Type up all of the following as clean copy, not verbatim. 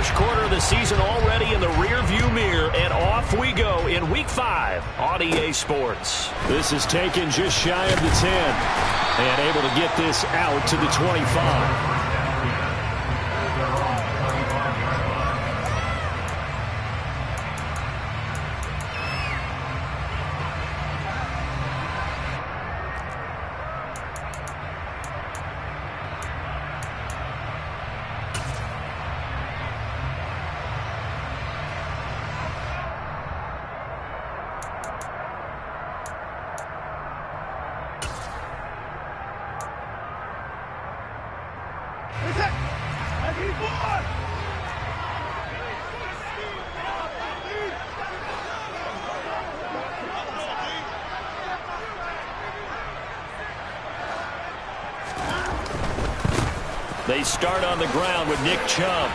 First quarter of the season already in the rearview mirror, and off we go in Week 5 on EA Sports. This is taken just shy of the 10 and able to get this out to the 25. They start on the ground with Nick Chubb.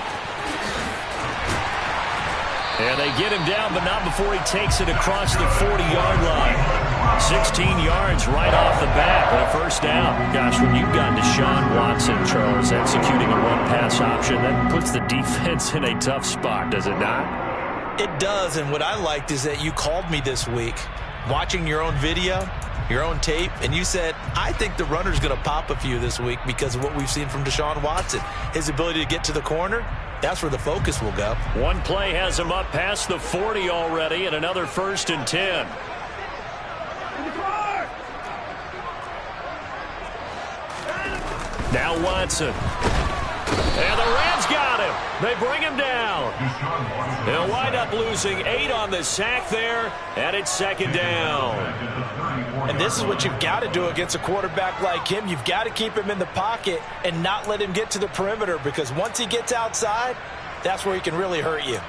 And they get him down, but not before he takes it across the 40-yard line. 16 yards right off the bat and a first down. Gosh, when you've got Deshaun Watson, Charles, executing a run-pass option, that puts the defense in a tough spot, does it not? It does, and what I liked is that you called me this week, watching your own video, your own tape, and you said, I think the runner's going to pop a few this week because of what we've seen from Deshaun Watson. His ability to get to the corner, that's where the focus will go. One play has him up past the 40 already, and another 1st and 10. Now Watson. And the Rams got him. They bring him down. They'll wind up losing 8 on the sack there, and it's 2nd down. And this is what you've got to do against a quarterback like him. You've got to keep him in the pocket and not let him get to the perimeter, because once he gets outside, that's where he can really hurt you.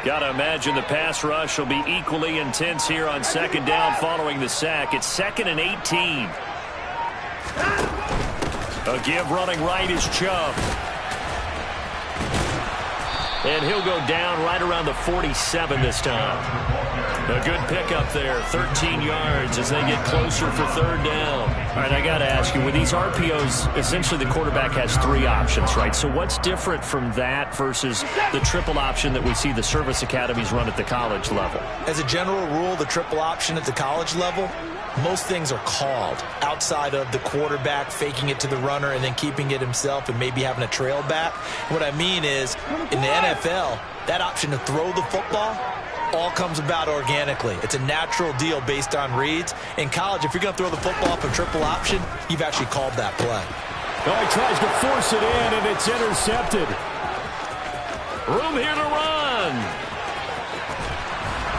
Got to imagine the pass rush will be equally intense here on 2nd down following the sack. It's 2nd and 18. A give running right is Chubb. And he'll go down right around the 47 this time. A good pickup there, 13 yards as they get closer for 3rd down. All right, I got to ask you, with these RPOs, essentially the quarterback has 3 options, right? So what's different from that versus the triple option that we see the service academies run at the college level? As a general rule, the triple option at the college level, most things are called outside of the quarterback faking it to the runner and then keeping it himself and maybe having a trail back. What I mean is, in the NFL, that option to throw the football all comes about organically. It's a natural deal based on reads. In college, if you're going to throw the football off a triple option, you've actually called that play. Oh, he tries to force it in, and it's intercepted. Room here to run.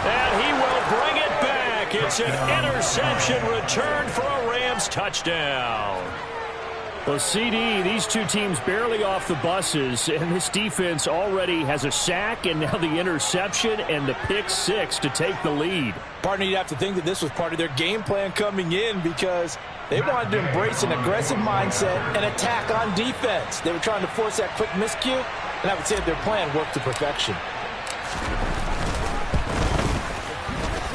And he will bring it back. It's an interception returned for a Rams touchdown. Well, CD, these two teams barely off the buses, and this defense already has a sack and now the interception and the pick 6 to take the lead. Partner, you'd have to think that this was part of their game plan coming in, because they wanted to embrace an aggressive mindset and attack on defense. They were trying to force that quick miscue, and I would say their plan worked to perfection.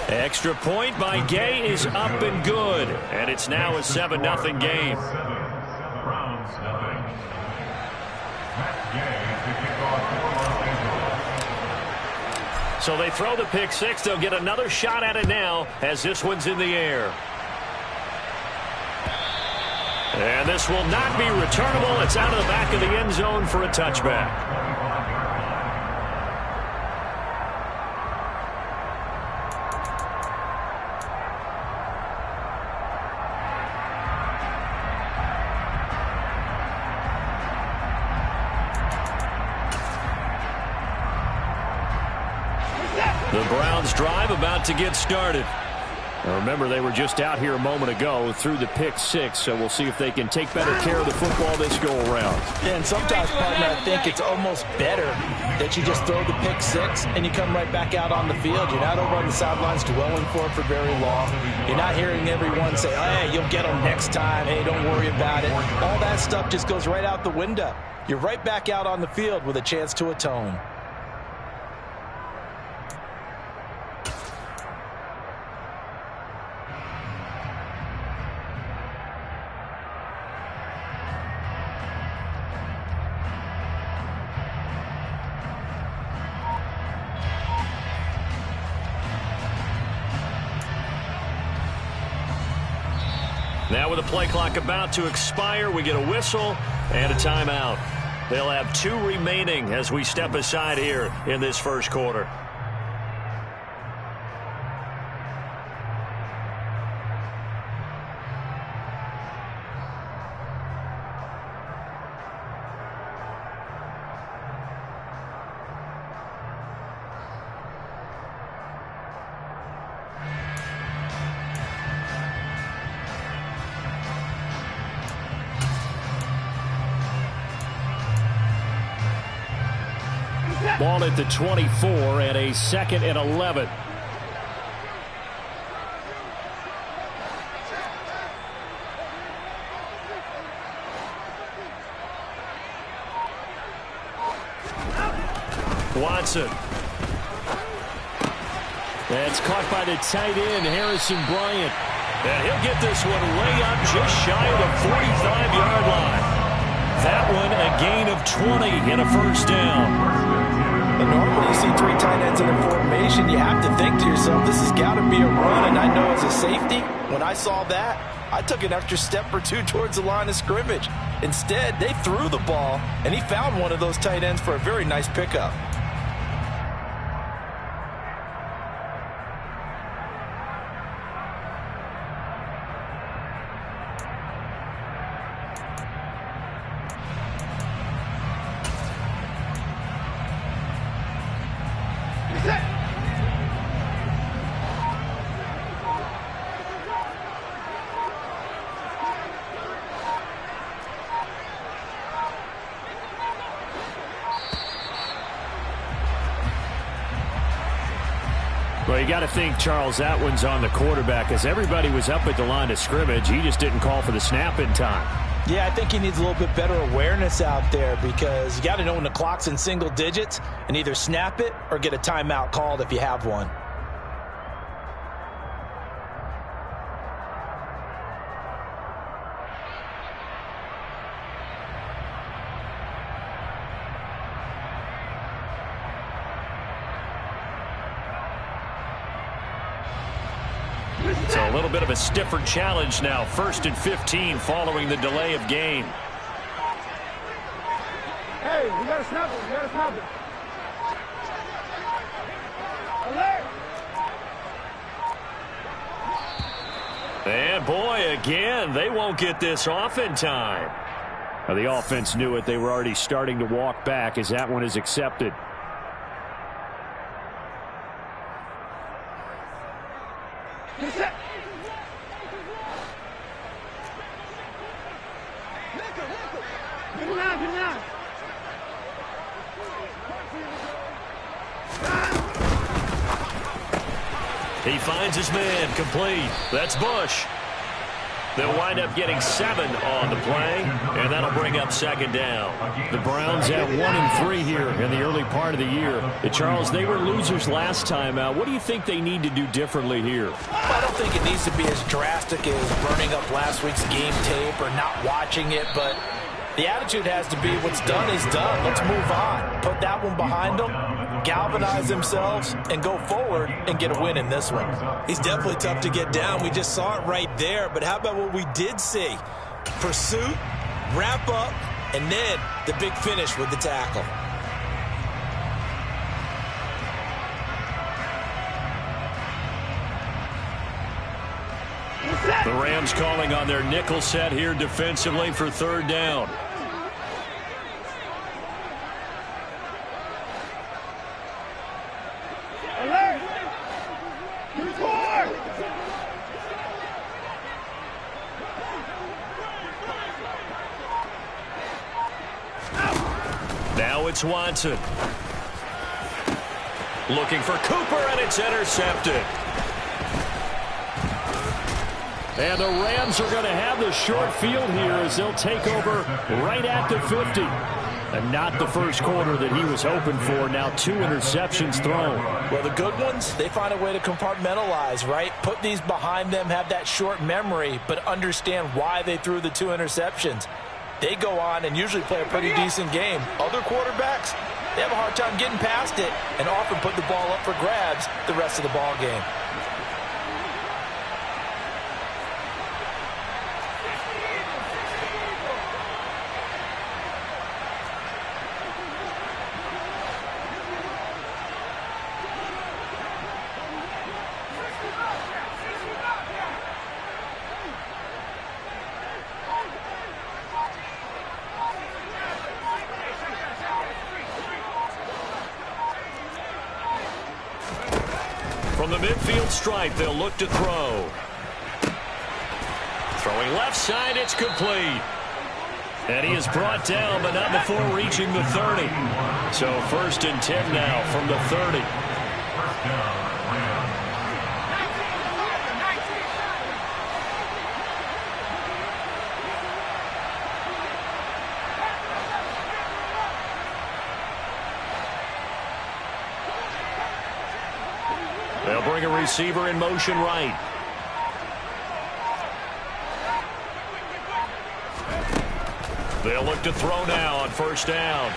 Extra point by Gay is up and good, and it's now a 7-0 game. So they throw the pick 6. They'll get another shot at it now as this one's in the air. And this will not be returnable. It's out of the back of the end zone for a touchback. The Browns drive about to get started. Remember, they were just out here a moment ago through the pick 6, so we'll see if they can take better care of the football this go-around. Yeah, and sometimes, partner, I think it's almost better that you just throw the pick 6 and you come right back out on the field. You're not over on the sidelines dwelling for it for very long. You're not hearing everyone say, hey, you'll get them next time. Hey, don't worry about it. All that stuff just goes right out the window. You're right back out on the field with a chance to atone. Now with the play clock about to expire, we get a whistle and a timeout. They'll have 2 remaining as we step aside here in this first quarter. Ball at the 24 and a 2nd and 11. Watson. That's caught by the tight end, Harrison Bryant. And he'll get this one way up just shy of the 45-yard line. That one a gain of 20 and a first down. And normally you see 3 tight ends in a formation, you have to think to yourself, this has got to be a run. And I know as a safety, when I saw that, I took an extra step or 2 towards the line of scrimmage. Instead, they threw the ball, and he found one of those tight ends for a very nice pickup. Well, you got to think, Charles, that one's on the quarterback, as everybody was up at the line of scrimmage. He just didn't call for the snap in time. Yeah, I think he needs a little bit better awareness out there, because you got to know when the clock's in single digits and either snap it or get a timeout called if you have one. So a little bit of a stiffer challenge now. 1st and 15 following the delay of game. Hey, we got to snap it. We got to snap it. Alert! And boy, again, they won't get this off in time. Now, the offense knew it. They were already starting to walk back as that one is accepted. He finds his man, complete. That's Bush. They'll wind up getting 7 on the play, and that'll bring up 2nd down. The Browns at 1-3 here in the early part of the year. Charles, they were losers last time out. What do you think they need to do differently here? I don't think it needs to be as drastic as burning up last week's game tape or not watching it, but the attitude has to be what's done is done. Let's move on. Put that one behind them, galvanize themselves, and go forward and get a win in this one. He's definitely tough to get down. We just saw it right there, but how about what we did see? Pursuit, wrap up, and then the big finish with the tackle. The Rams calling on their nickel set here defensively for 3rd down. Watson. Looking for Cooper, and it's intercepted. And the Rams are going to have the short field here as they'll take over right at the 50. And not the first quarter that he was hoping for. Now 2 interceptions thrown. Well, the good ones, they find a way to compartmentalize, right? Put these behind them, have that short memory, but understand why they threw the 2 interceptions. They go on and usually play a pretty decent game. Other quarterbacks, they have a hard time getting past it and often put the ball up for grabs the rest of the ball game. From the midfield stripe, they'll look to throw. Throwing left side, it's complete. And he is brought down, but not before reaching the 30. So 1st and 10 now from the 30. They'll bring a receiver in motion right. They'll look to throw now on 1st down.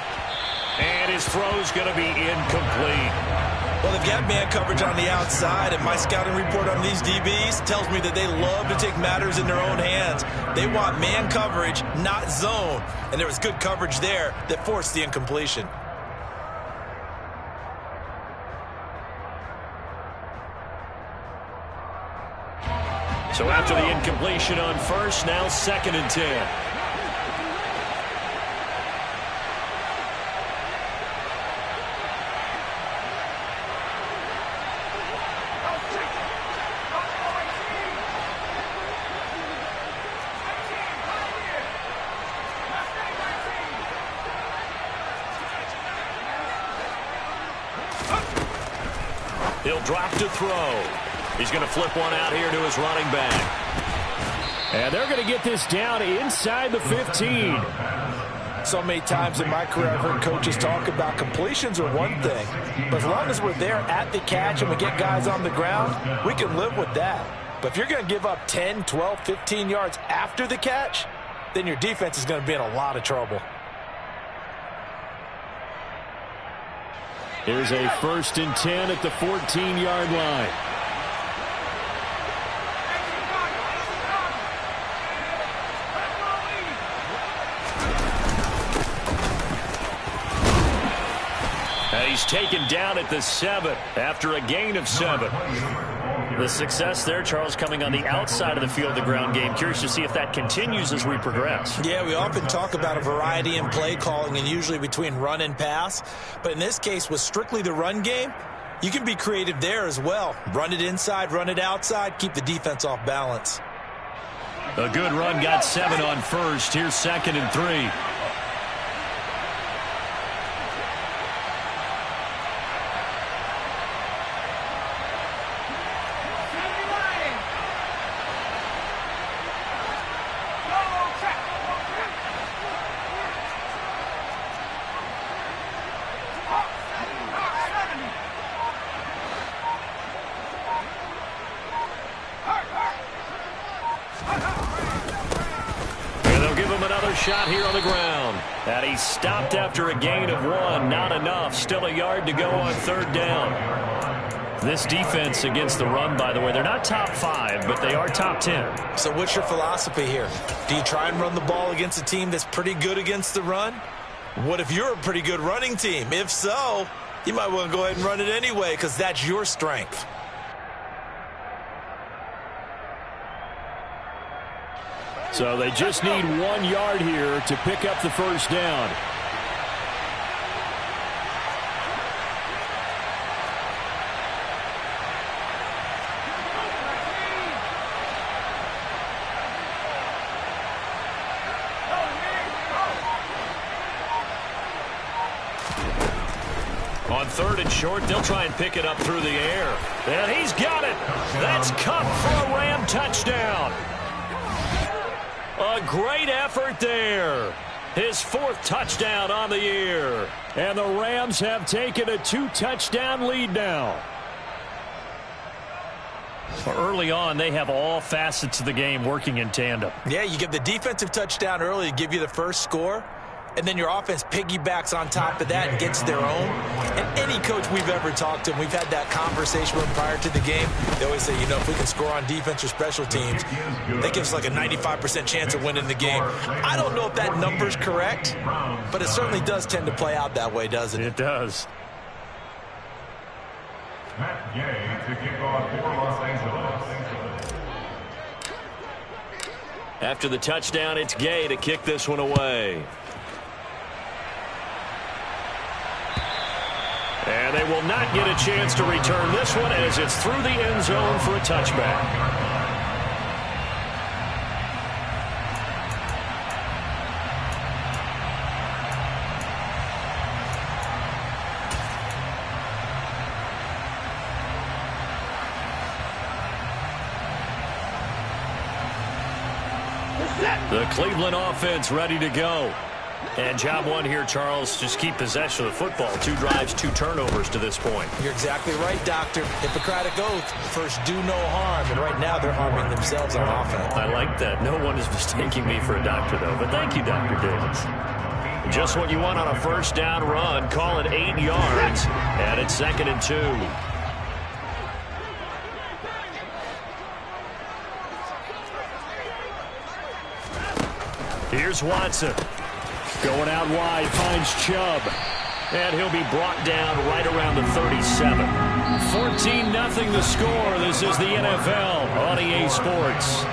And his throw's going to be incomplete. Well, they've got man coverage on the outside, and my scouting report on these DBs tells me that they love to take matters in their own hands. They want man coverage, not zone. And there was good coverage there that forced the incompletion. So after the incompletion on 1st, now 2nd and 10. He'll drop to throw. He's going to flip one out here to his running back. And they're going to get this down inside the 15. So many times in my career I've heard coaches talk about completions are one thing, but as long as we're there at the catch and we get guys on the ground, we can live with that. But if you're going to give up 10, 12, 15 yards after the catch, then your defense is going to be in a lot of trouble. Here's a 1st and 10 at the 14-yard line. He's taken down at the 7 after a gain of 7. The success there, Charles, coming on the outside of the field, the ground game. Curious to see if that continues as we progress. Yeah, we often talk about a variety in play calling and usually between run and pass. But in this case, with strictly the run game, you can be creative there as well. Run it inside, run it outside, keep the defense off balance. A good run got 7 on 1st. Here's 2nd and 3. Shot here on the ground. And he stopped after a gain of 1. Not enough. Still a yard to go on 3rd down. This defense against the run, by the way, they're not top 5, but they are top 10. So what's your philosophy here? Do you try and run the ball against a team that's pretty good against the run? What if you're a pretty good running team? If so, you might want to go ahead and run it anyway because that's your strength. So they just need 1 yard here to pick up the 1st down. On 3rd and short, they'll try and pick it up through the air. And he's got it. That's Kupp for a Ram touchdown. A great effort there. His 4th touchdown on the year. And the Rams have taken a 2-touchdown lead now. Early on, they have all facets of the game working in tandem. Yeah, you give the defensive touchdown early to give you the first score, and then your offense piggybacks on top of that and gets their own. And any coach we've ever talked to, and we've had that conversation with them prior to the game, they always say, you know, if we can score on defense or special teams, that gives us like a 95% chance of winning the game. I don't know if that number's correct, but it certainly does tend to play out that way, doesn't it? It does. Matt Gay to kick off for Los Angeles. After the touchdown, it's Gay to kick this one away. And they will not get a chance to return this one as it's through the end zone for a touchback. The Cleveland offense ready to go. And job one here, Charles, just keep possession of the football. 2 drives, 2 turnovers to this point. You're exactly right, Doctor. Hippocratic oath, first do no harm. And right now they're harming themselves on offense. I like that. No one is mistaking me for a doctor, though. But thank you, Dr. Davis. Just what you want on a first down run. Call it 8 yards. And it's 2nd and 2. Here's Watson. Going out wide, finds Chubb. And he'll be brought down right around the 37. 14-0 the score. This is the NFL on EA Sports.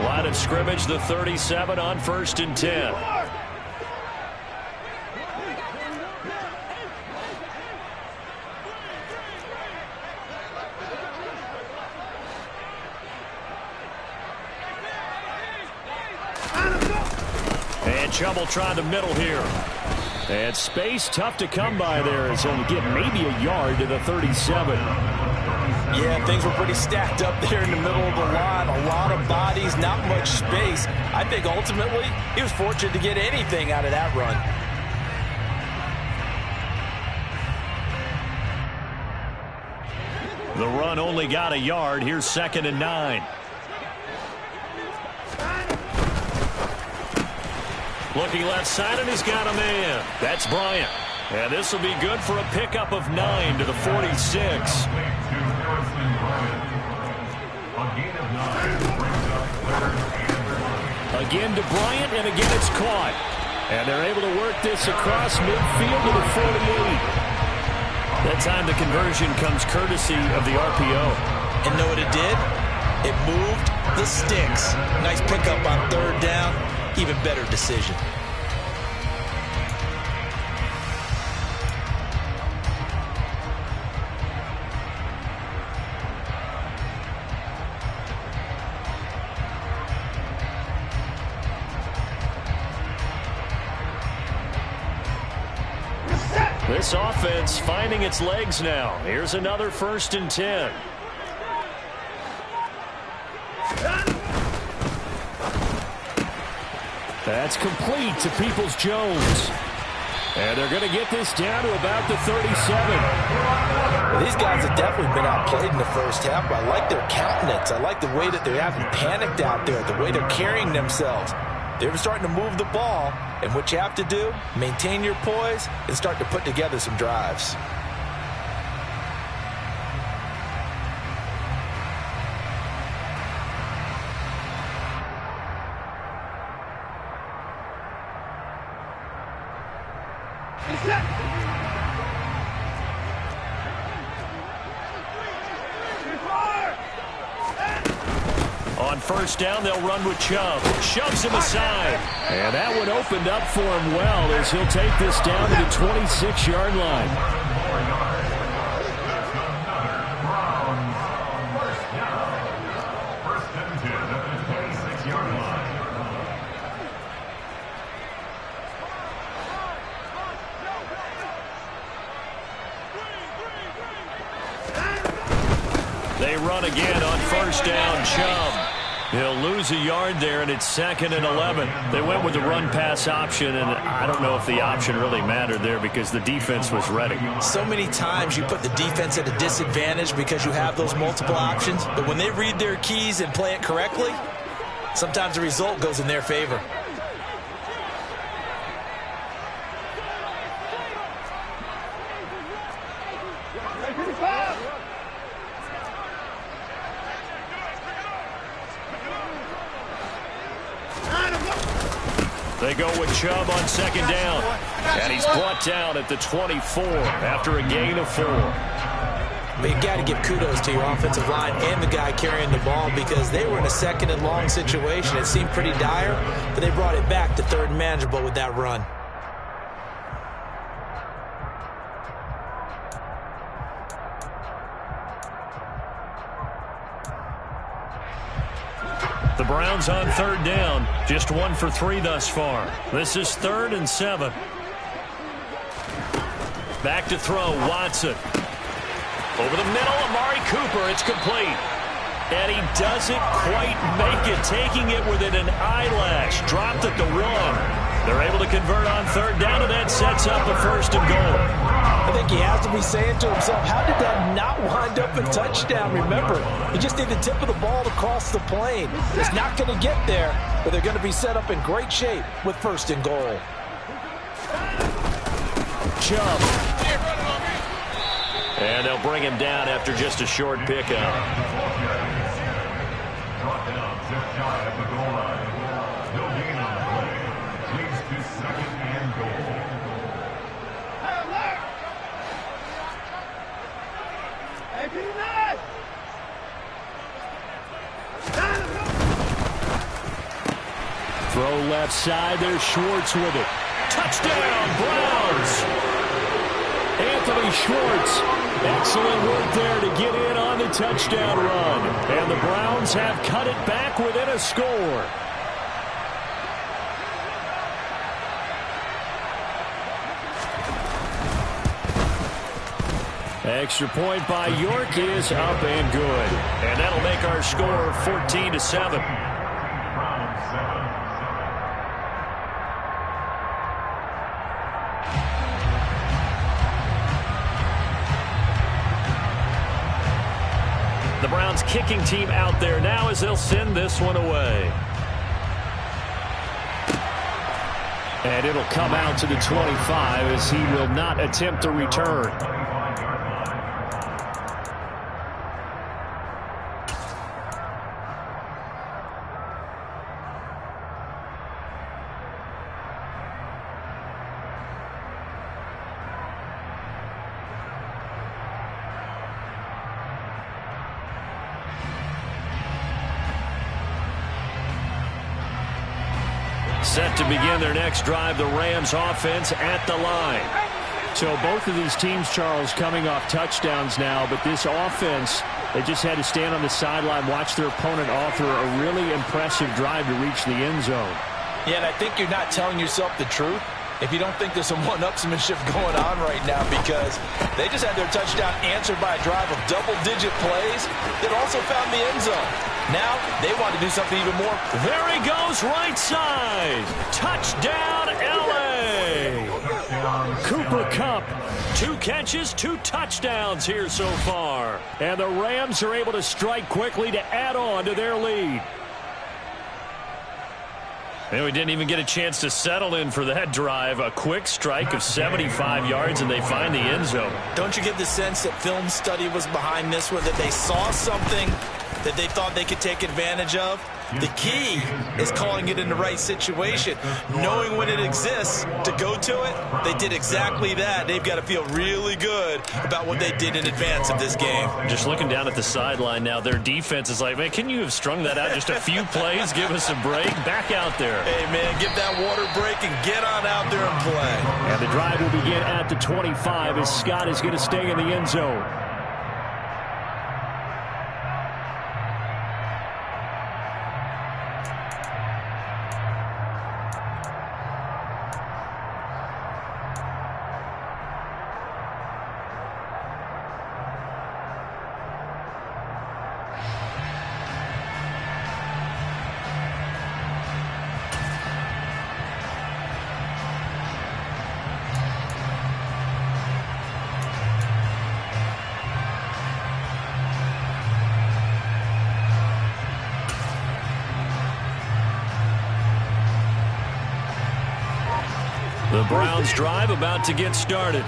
Line of scrimmage, the 37 on 1st and 10. And Chubb will try the middle here. And space tough to come by there as he'll get maybe a yard to the 37. Yeah, things were pretty stacked up there in the middle of the line. A lot of bodies, not much space. I think ultimately he was fortunate to get anything out of that run. The run only got a yard. Here's 2nd and 9. Looking left side, and he's got a man. That's Bryant. And this will be good for a pickup of 9 to the 46. Again to Bryant, and again it's caught. And they're able to work this across midfield to the 48. That time the conversion comes courtesy of the RPO. And know what it did? It moved the sticks. Nice pickup on 3rd down. Even better decision. This offense finding its legs now. Here's another 1st and 10. That's complete to Peoples-Jones. And they're going to get this down to about the 37. Well, these guys have definitely been outplayed in the first half, but I like their countenance. I like the way that they haven't panicked out there, the way they're carrying themselves. They're starting to move the ball, and what you have to do, maintain your poise and start to put together some drives. On 1st down, they'll run with Chubb. Shoves him aside. And that one opened up for him well as he'll take this down to the 26-yard line. They run again on first down. Chubb. He'll lose a yard there, and it's 2nd and 11. They went with the run-pass option, and I don't know if the option really mattered there because the defense was ready. So many times you put the defense at a disadvantage because you have those multiple options, but when they read their keys and play it correctly, sometimes the result goes in their favor. They go with Chubb on 2nd down. And he's brought down at the 24 after a gain of 4. But you got to give kudos to your offensive line and the guy carrying the ball because they were in a 2nd and long situation. It seemed pretty dire, but they brought it back to 3rd and manageable with that run. The Browns on 3rd down. Just 1 for 3 thus far. This is 3rd and 7. Back to throw, Watson. Over the middle, Amari Cooper. It's complete. And he doesn't quite make it, taking it within an eyelash. Dropped at the 1. They're able to convert on 3rd down, and that sets up a 1st and goal. I think he has to be saying to himself, how did that not wind up a touchdown? Remember, he just did the tip of the ball to cross the plane. He's not going to get there, but they're going to be set up in great shape with 1st and goal. Chubb. And they'll bring him down after just a short pickup. Brought down just shy of the goal line. No gain on the play. Leads to 2nd and goal. Throw left side. There's Schwartz with it. Touchdown, Browns! Anthony Schwartz. Excellent work there to get in on the touchdown run. And the Browns have cut it back within a score. Extra point by York is up and good. And that'll make our score 14-7. The Browns kicking team out there now as they'll send this one away. And it'll come out to the 25 as he will not attempt a return. Set to begin their next drive, the Rams offense at the line. So both of these teams, Charles, coming off touchdowns now, but this offense, they just had to stand on the sideline, watch their opponent author a really impressive drive to reach the end zone. Yeah, and I think you're not telling yourself the truth if you don't think there's some one-upsmanship going on right now, because they just had their touchdown answered by a drive of double-digit plays that also found the end zone. Now they want to do something even more. There he goes, right side. Touchdown, L.A. Cooper Kupp. 2 catches, 2 touchdowns here so far. And the Rams are able to strike quickly to add on to their lead. And we didn't even get a chance to settle in for that drive. A quick strike of 75 yards, and they find the end zone. Don't you get the sense that film study was behind this one, that they saw something that they thought they could take advantage of? The key is calling it in the right situation. Knowing when it exists to go to it, they did exactly that. They've got to feel really good about what they did in advance of this game. Just looking down at the sideline now, their defense is like, man, can you have strung that out just a few plays? Give us a break. Back out there. Hey, man, get that water break and get on out there and play. And the drive will begin at the 25 as Scott is going to stay in the end zone. Browns drive about to get started.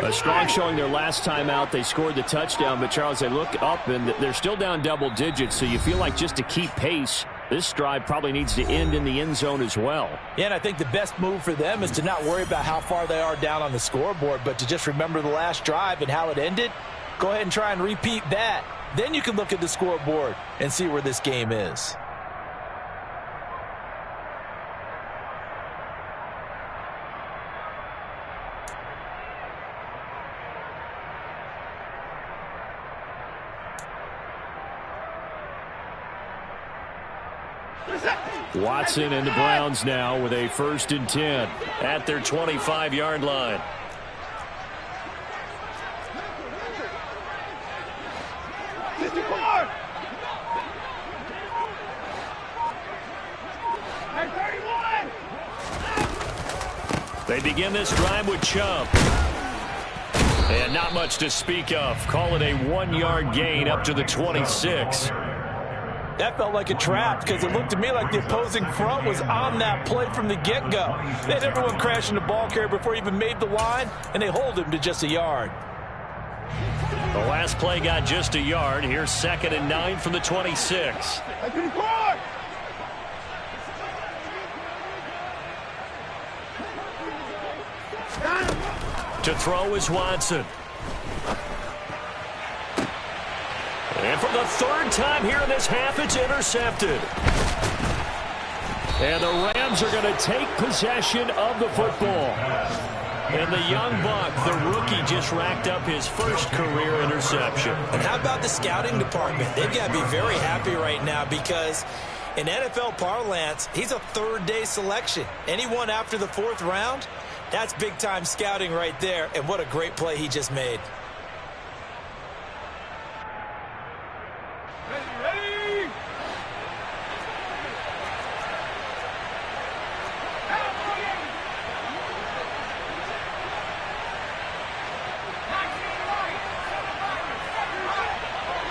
A strong showing their last time out. They scored the touchdown, but Charles, they look up and they're still down double digits, so you feel like just to keep pace, this drive probably needs to end in the end zone as well. Yeah, and I think the best move for them is to not worry about how far they are down on the scoreboard, but to just remember the last drive and how it ended. Go ahead and try and repeat that. Then you can look at the scoreboard and see where this game is. Watson and the Browns now with a 1st and 10 at their 25-yard line. They begin this drive with Chubb. And not much to speak of. Call it a 1-yard gain up to the 26. That felt like a trap because it looked to me like the opposing front was on that play from the get-go. They had everyone crashing the ball carrier before he even made the line, and they hold him to just a yard. The last play got just a yard. Here's 2nd and 9 from the 26. To throw is Watson. And for the 3rd time here in this half, it's intercepted. And the Rams are going to take possession of the football. And the young buck, the rookie, just racked up his first career interception. And how about the scouting department? They've got to be very happy right now because in NFL parlance, he's a 3rd-day selection. Anyone after the 4th round, that's big-time scouting right there. And what a great play he just made.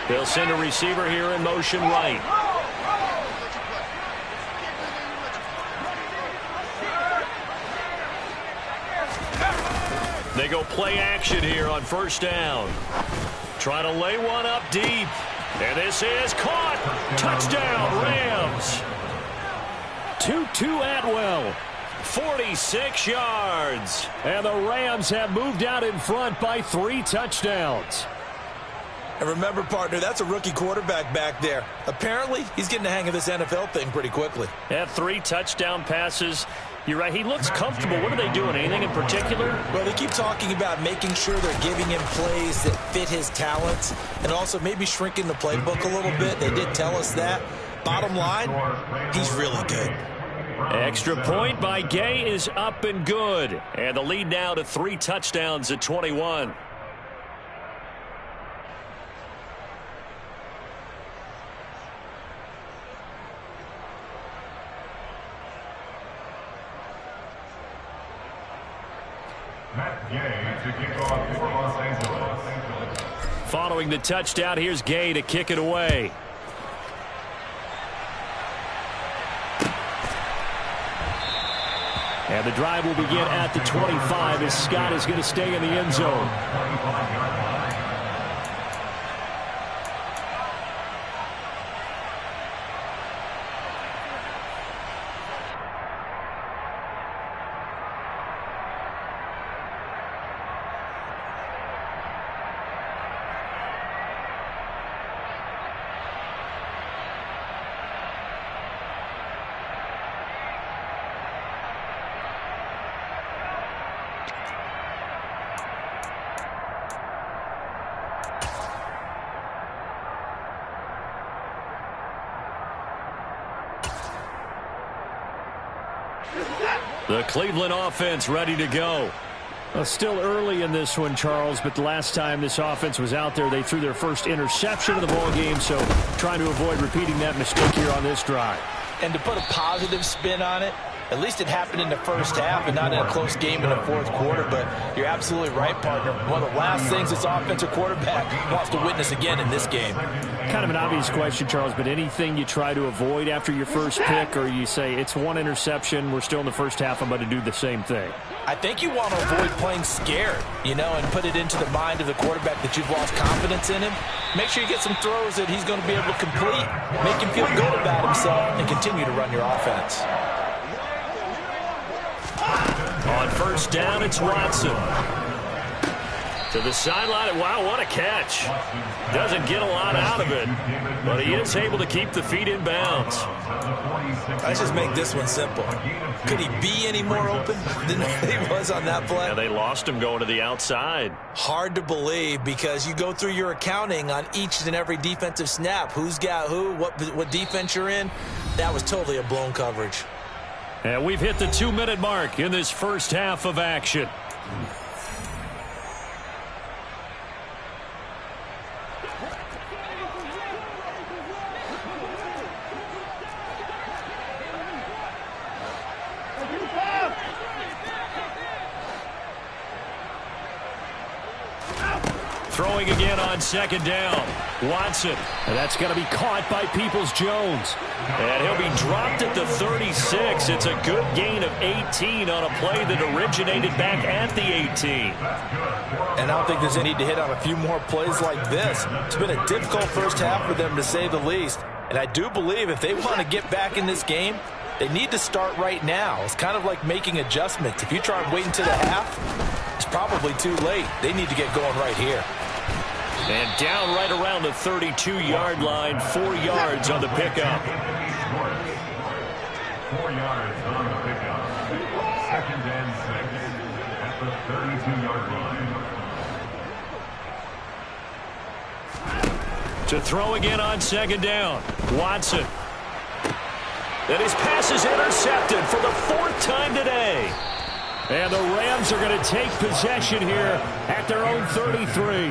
They'll send a receiver here in motion right. They go play action here on 1st down. Try to lay one up deep. And this is caught. Touchdown, Rams. Tutu Atwell. 46 yards. And the Rams have moved out in front by 3 touchdowns. And remember, partner, that's a rookie quarterback back there. Apparently, he's getting the hang of this NFL thing pretty quickly. Yeah, 3 touchdown passes. You're right. He looks comfortable. What are they doing? Anything in particular? Well, they keep talking about making sure they're giving him plays that fit his talents and also maybe shrinking the playbook a little bit. They did tell us that. Bottom line, he's really good. Extra point by Gay is up and good. And the lead now to 3 touchdowns at 21. Gay to kick off for Los Angeles. Following the touchdown, here's Gay to kick it away. And the drive will begin at the 25 as Scott is going to stay in the end zone. The Cleveland offense ready to go. Well, still early in this one, Charles, but the last time this offense was out there, they threw their first interception of the ball game, so trying to avoid repeating that mistake here on this drive. And to put a positive spin on it, At least it happened in the first half and not in a close game in the fourth quarter. But you're absolutely right, partner. One of the last things this offensive quarterback wants to witness again in this game. Kind of an obvious question, Charles, but anything you try to avoid after your first pick, or you say it's one interception, we're still in the first half, I'm going to do the same thing? I think you want to avoid playing scared, and put it into the mind of the quarterback that you've lost confidence in him. Make sure you get some throws that he's going to be able to complete, make him feel good about himself, and continue to run your offense. On first down, it's Watson. To the sideline. Wow, what a catch. Doesn't get a lot out of it, but he is able to keep the feet in bounds. Let's just make this one simple. Could he be any more open than he was on that play? Yeah, they lost him going to the outside. Hard to believe because you go through your accounting on each and every defensive snap. Who's got who, what defense you're in. That was totally a blown coverage. And we've hit the 2-minute mark in this first half of action. Throwing again on second down. Watson. And that's going to be caught by Peoples-Jones. And he'll be dropped at the 36. It's a good gain of 18 on a play that originated back at the 18. And I don't think there's any need to hit on a few more plays like this. It's been a difficult first half for them, to say the least. And I do believe if they want to get back in this game, they need to start right now. It's kind of like making adjustments. If you try and wait until the half, it's probably too late. They need to get going right here. And down right around the 32-yard line, 4 yards on the pickup. 4 yards on the pickup. 2nd and 6 at the 32-yard line. To throw again on second down. Watson. And his pass is intercepted for the 4th time today. And the Rams are going to take possession here at their own 33.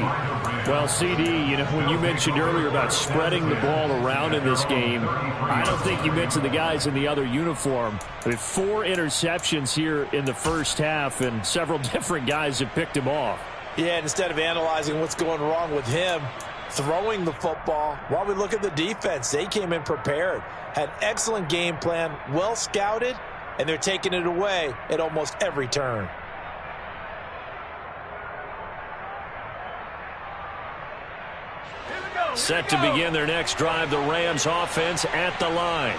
Well, CD, when you mentioned earlier about spreading the ball around in this game, I don't think you mentioned the guys in the other uniform. I mean, 4 interceptions here in the first half, and several different guys have picked him off. Yeah, and instead of analyzing what's going wrong with him, throwing the football, while we look at the defense, they came in prepared, had excellent game plan, well scouted, and they're taking it away at almost every turn. Set to begin their next drive, the Rams offense at the line.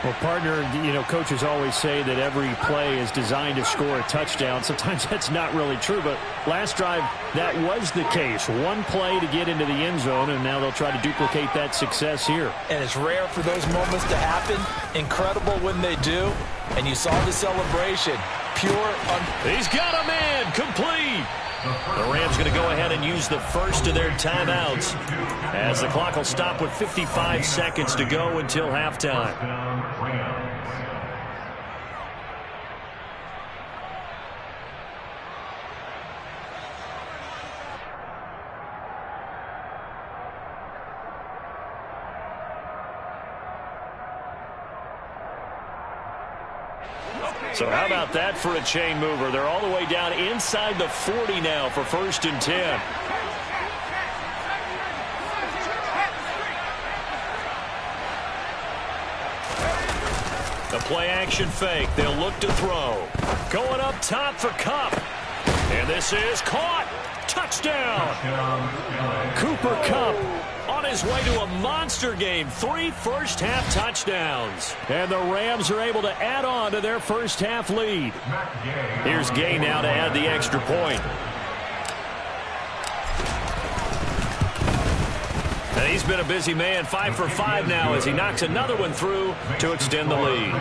Well, partner, coaches always say that every play is designed to score a touchdown. Sometimes that's not really true, but last drive, that was the case. One play to get into the end zone, and now they'll try to duplicate that success here. And it's rare for those moments to happen. Incredible when they do. And you saw the celebration. He's got a man, complete. The Rams going to go ahead and use the first of their timeouts as the clock will stop with 55 seconds to go until halftime. So how about that for a chain mover? They're all the way down inside the 40 now for 1st and 10. The play action fake. They'll look to throw. Going up top for Kupp. And this is caught. Touchdown. Cooper Kupp on his way to a monster game. 3 first-half touchdowns. And the Rams are able to add on to their first-half lead. Here's Gay now to add the extra point. And he's been a busy man, 5 for 5 now as he knocks another one through to extend the lead.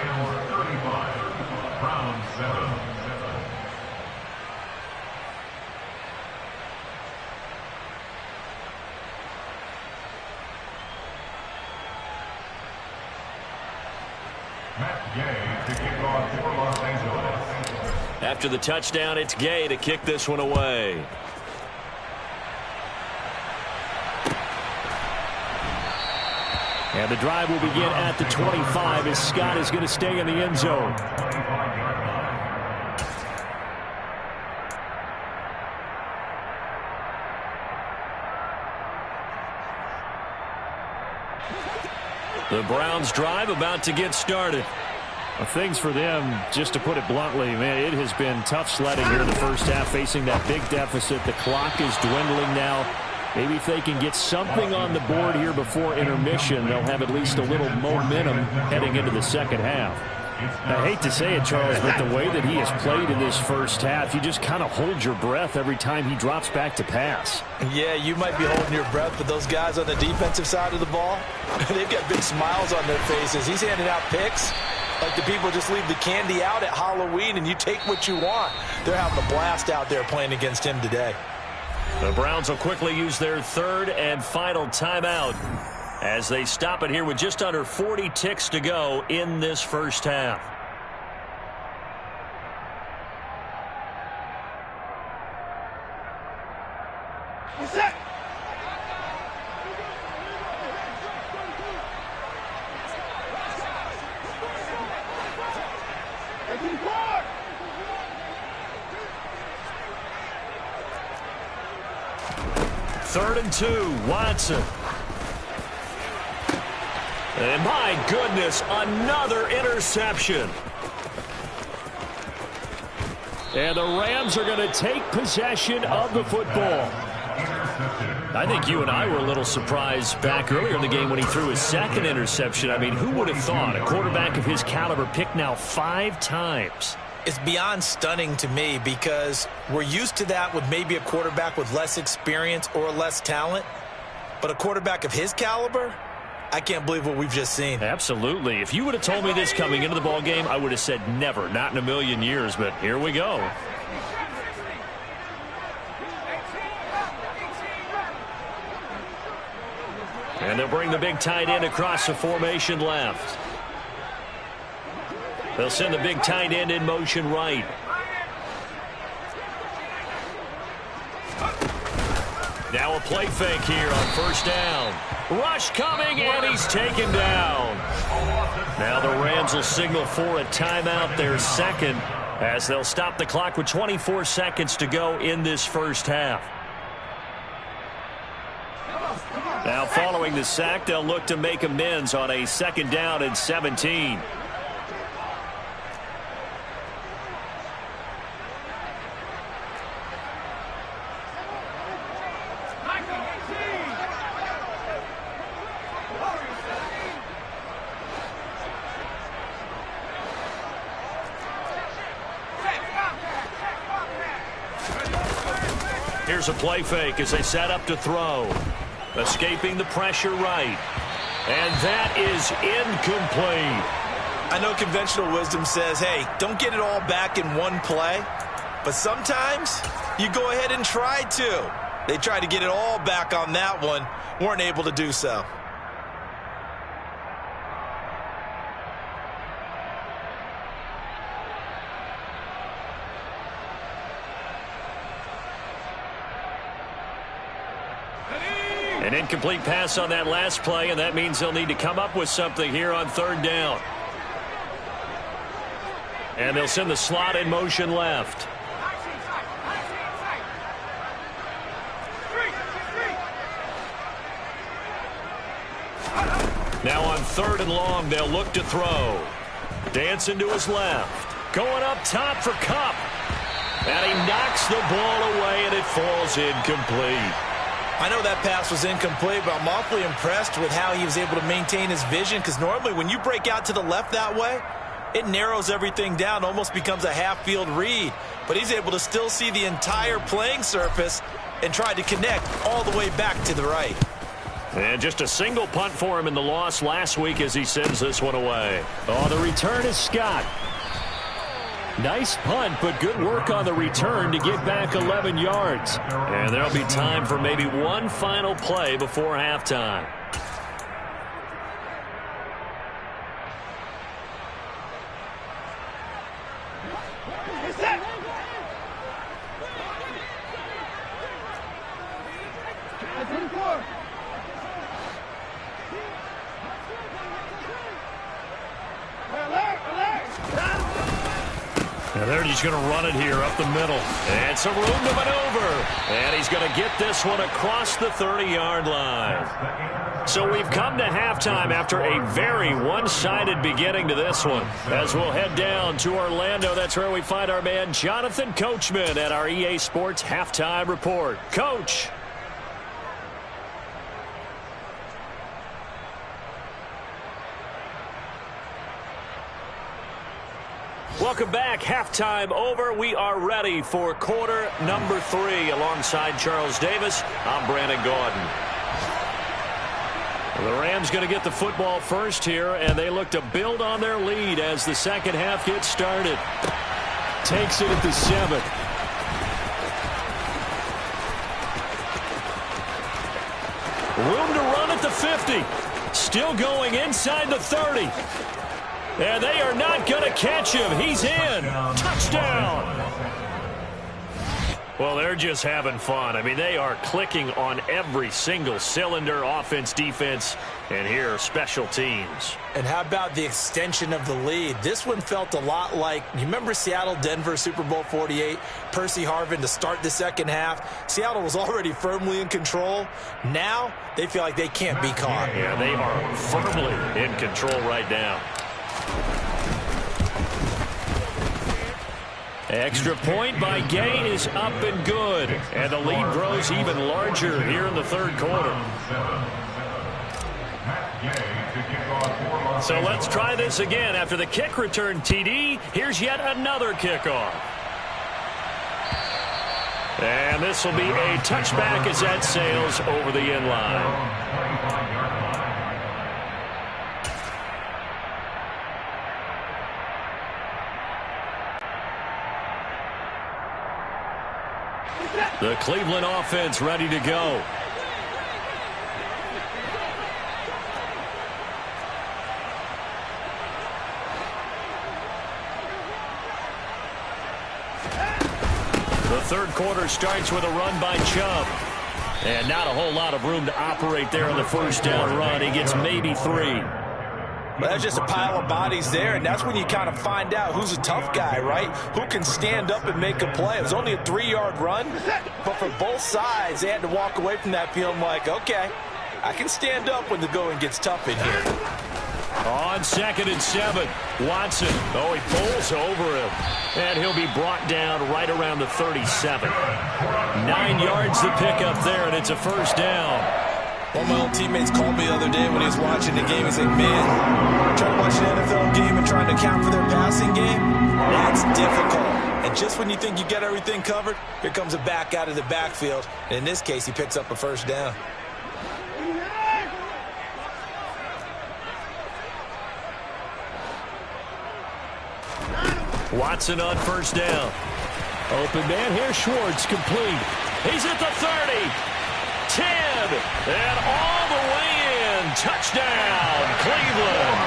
After the touchdown, it's Gay to kick this one away. And the drive will begin at the 25 as Scott is going to stay in the end zone. The Browns drive about to get started. Well, things for them, just to put it bluntly, man, it has been tough sledding here in the first half, facing that big deficit. The clock is dwindling now. Maybe if they can get something on the board here before intermission, they'll have at least a little momentum heading into the second half. I hate to say it, Charles, but the way that he has played in this first half, you just kind of hold your breath every time he drops back to pass. Yeah, you might be holding your breath, but those guys on the defensive side of the ball, they've got big smiles on their faces. He's handing out picks like the people just leave the candy out at Halloween and you take what you want. They're having a blast out there playing against him today. The Browns will quickly use their third and final timeout as they stop it here with just under 40 ticks to go in this first half. Set. Third and 2, Watson. And my goodness, another interception. And the Rams are going to take possession of the football. I think you and I were a little surprised back earlier in the game when he threw his second interception. I mean, who would have thought a quarterback of his caliber picked now 5 times? It's beyond stunning to me because we're used to that with maybe a quarterback with less experience or less talent. But a quarterback of his caliber, I can't believe what we've just seen. Absolutely. If you would have told me this coming into the ball game, I would have said never, not in a million years. But here we go. And they'll bring the big tight end across the formation left. They'll send the big tight end in motion right. Now a play fake here on first down. Rush coming, and he's taken down. Now the Rams will signal for a timeout, their second, as they'll stop the clock with 24 seconds to go in this first half. Now following the sack, they'll look to make amends on a second down and 17. Here's a play fake as they set up to throw. Escaping the pressure right. And that is incomplete. I know conventional wisdom says, hey, don't get it all back in one play. But sometimes you go ahead and try to. They tried to get it all back on that one. Weren't able to do so. An incomplete pass on that last play, and that means they'll need to come up with something here on third down. And they'll send the slot in motion left. Now on third and long, they'll look to throw. Dancing to his left. Going up top for Kupp. And he knocks the ball away, and it falls incomplete. I know that pass was incomplete, but I'm awfully impressed with how he was able to maintain his vision, because normally when you break out to the left that way, it narrows everything down, almost becomes a half-field read. But he's able to still see the entire playing surface and try to connect all the way back to the right. And just a single punt for him in the loss last week as he sends this one away. Oh, the return is Scott. Nice punt, but good work on the return to get back 11 yards. And there'll be time for maybe one final play before halftime. And they're just going to run it here up the middle. And some room to maneuver. And he's going to get this one across the 30-yard line. So we've come to halftime after a very one-sided beginning to this one. As we'll head down to Orlando, that's where we find our man Jonathan Coachman at our EA Sports Halftime Report. Coach. Welcome back. Halftime over. We are ready for quarter number 3. Alongside Charles Davis, I'm Brandon Gordon. The Rams going to get the football first here, and they look to build on their lead as the second half gets started. Takes it at the 7. Room to run at the 50. Still going inside the 30. And they are not going to catch him. He's in. Touchdown. Well, they're just having fun. I mean, they are clicking on every single cylinder, offense, defense, and here, special teams. And how about the extension of the lead? This one felt a lot like, you remember Seattle-Denver Super Bowl 48? Percy Harvin to start the second half. Seattle was already firmly in control. Now, they feel like they can't be caught. Yeah, they are firmly in control right now. Extra point by Gay is up and good. And the lead grows even larger here in the third quarter. So let's try this again. After the kick return TD, here's yet another kickoff. And this will be a touchback as that sails over the end line. The Cleveland offense ready to go. The third quarter starts with a run by Chubb. And not a whole lot of room to operate there on the first down run. He gets maybe 3. But that's just a pile of bodies there, and that's when you kind of find out who's a tough guy, right? Who can stand up and make a play. It was only a 3-yard run, but for both sides, they had to walk away from that feeling like, okay, I can stand up when the going gets tough in here. On 2nd and 7, Watson. Oh, he pulls over him. And he'll be brought down right around the 37. 9 yards to pick up there, and it's a first down. One of my old teammates called me the other day when he was watching the game. He's like, man, trying to watch an NFL game and trying to account for their passing game, that's difficult. And just when you think you get everything covered, here comes a back out of the backfield. And in this case, he picks up a first down. Watson on first down. Open man here, Schwartz, complete. He's at the 30. 10, and all the way in. Touchdown, Cleveland.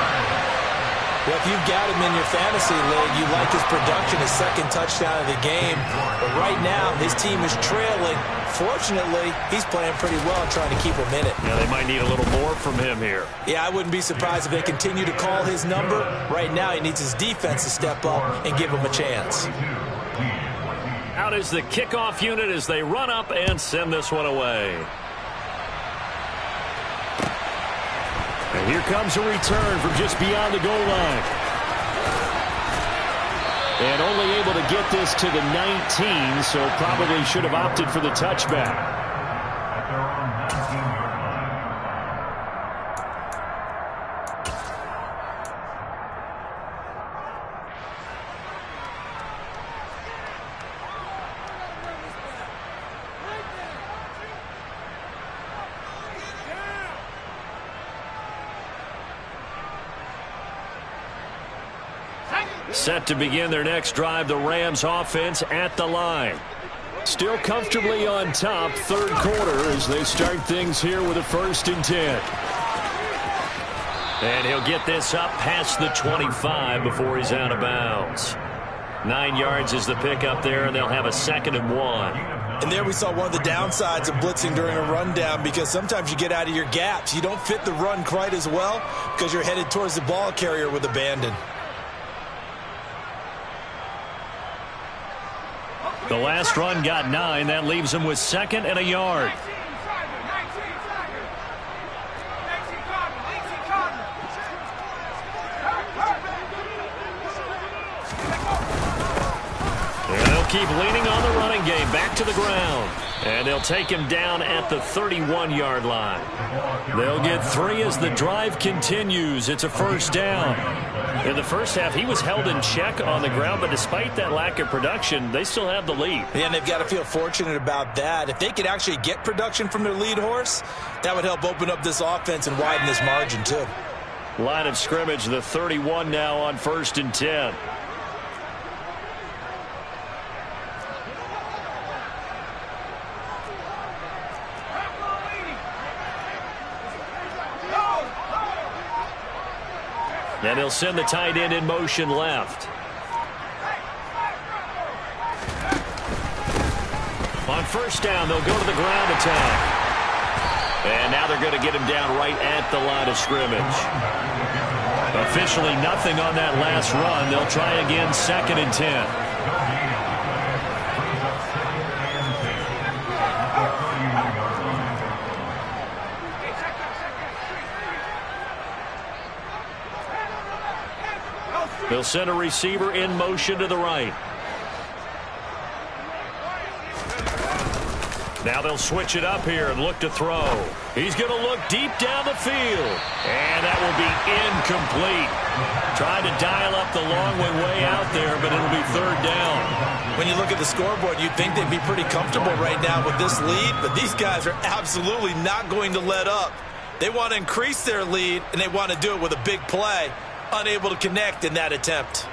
Well, if you've got him in your fantasy league, you like his production, his second touchdown of the game. But right now, his team is trailing. Fortunately, he's playing pretty well and trying to keep him in it. Yeah, they might need a little more from him here. Yeah, I wouldn't be surprised if they continue to call his number. Right now, he needs his defense to step up and give him a chance. Out is the kickoff unit as they run up and send this one away. And here comes a return from just beyond the goal line. And only able to get this to the 19, so probably should have opted for the touchback. Set to begin their next drive, the Rams offense at the line. Still comfortably on top, third quarter as they start things here with a 1st and 10. And he'll get this up past the 25 before he's out of bounds. 9 yards is the pickup there, and they'll have a 2nd and 1. And there we saw one of the downsides of blitzing during a rundown, because sometimes you get out of your gaps. You don't fit the run quite as well because you're headed towards the ball carrier with abandon. The last run got 9. That leaves him with 2nd and a yard. Keep leaning on the running game. Back to the ground. And they'll take him down at the 31-yard line. They'll get 3 as the drive continues. It's a first down. In the first half, he was held in check on the ground, but despite that lack of production, they still have the lead. Yeah, and they've got to feel fortunate about that. If they could actually get production from their lead horse, that would help open up this offense and widen this margin too. Line of scrimmage, the 31 now on 1st and 10. And he'll send the tight end in motion left. On first down, they'll go to the ground attack. And now they're going to get him down right at the line of scrimmage. Officially nothing on that last run. They'll try again 2nd and 10. They'll send a receiver in motion to the right. Now they'll switch it up here and look to throw. He's going to look deep down the field. And that will be incomplete. Trying to dial up the long way out there, but it'll be 3rd down. When you look at the scoreboard, you'd think they'd be pretty comfortable right now with this lead, but these guys are absolutely not going to let up. They want to increase their lead, and they want to do it with a big play. Unable to connect in that attempt.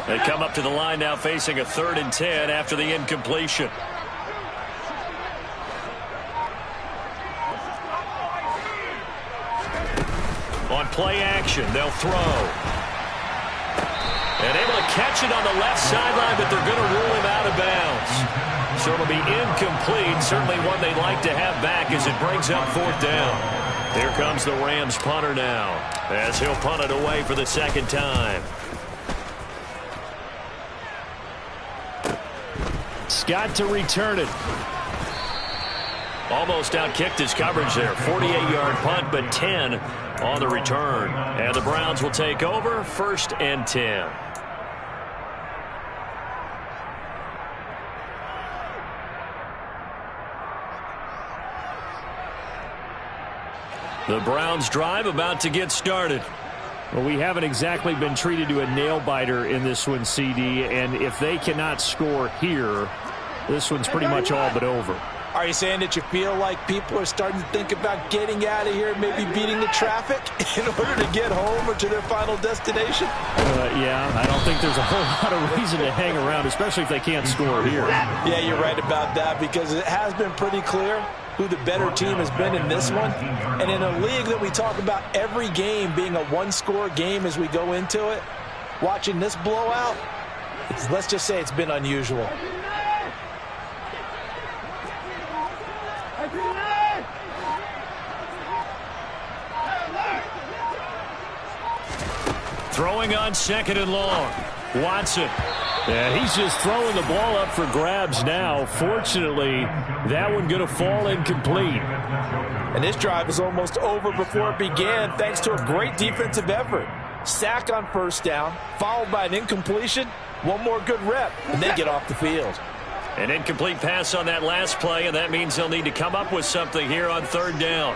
They come up to the line now facing a 3rd and 10 after the incompletion. On play action, they'll throw. And able to catch it on the left sideline, but they're going to rule him out of bounds. So it'll be incomplete. Certainly one they'd like to have back as it brings up 4th down. Here comes the Rams punter now, as he'll punt it away for the 2nd time. Scott to return it. Almost outkicked his coverage there. 48-yard punt, but 10 on the return. And the Browns will take over 1st and 10. The Browns drive about to get started. Well, we haven't exactly been treated to a nail-biter in this one, CD, and if they cannot score here, this one's pretty much all but over. Are you saying that you feel like people are starting to think about getting out of here, maybe beating the traffic in order to get home or to their final destination? Yeah, I don't think there's a whole lot of reason to hang around, especially if they can't score here. Yeah, you're right about that, because it has been pretty clear who the better team has been in this one. And in a league that we talk about every game being a one-score game as we go into it, watching this blowout, let's just say it's been unusual. Throwing on 2nd and long. Watson. And he's just throwing the ball up for grabs now. Fortunately, that one going to fall incomplete. And this drive is almost over before it began thanks to a great defensive effort. Sack on 1st down, followed by an incompletion. One more good rep, and they get off the field. An incomplete pass on that last play, and that means they'll need to come up with something here on 3rd down.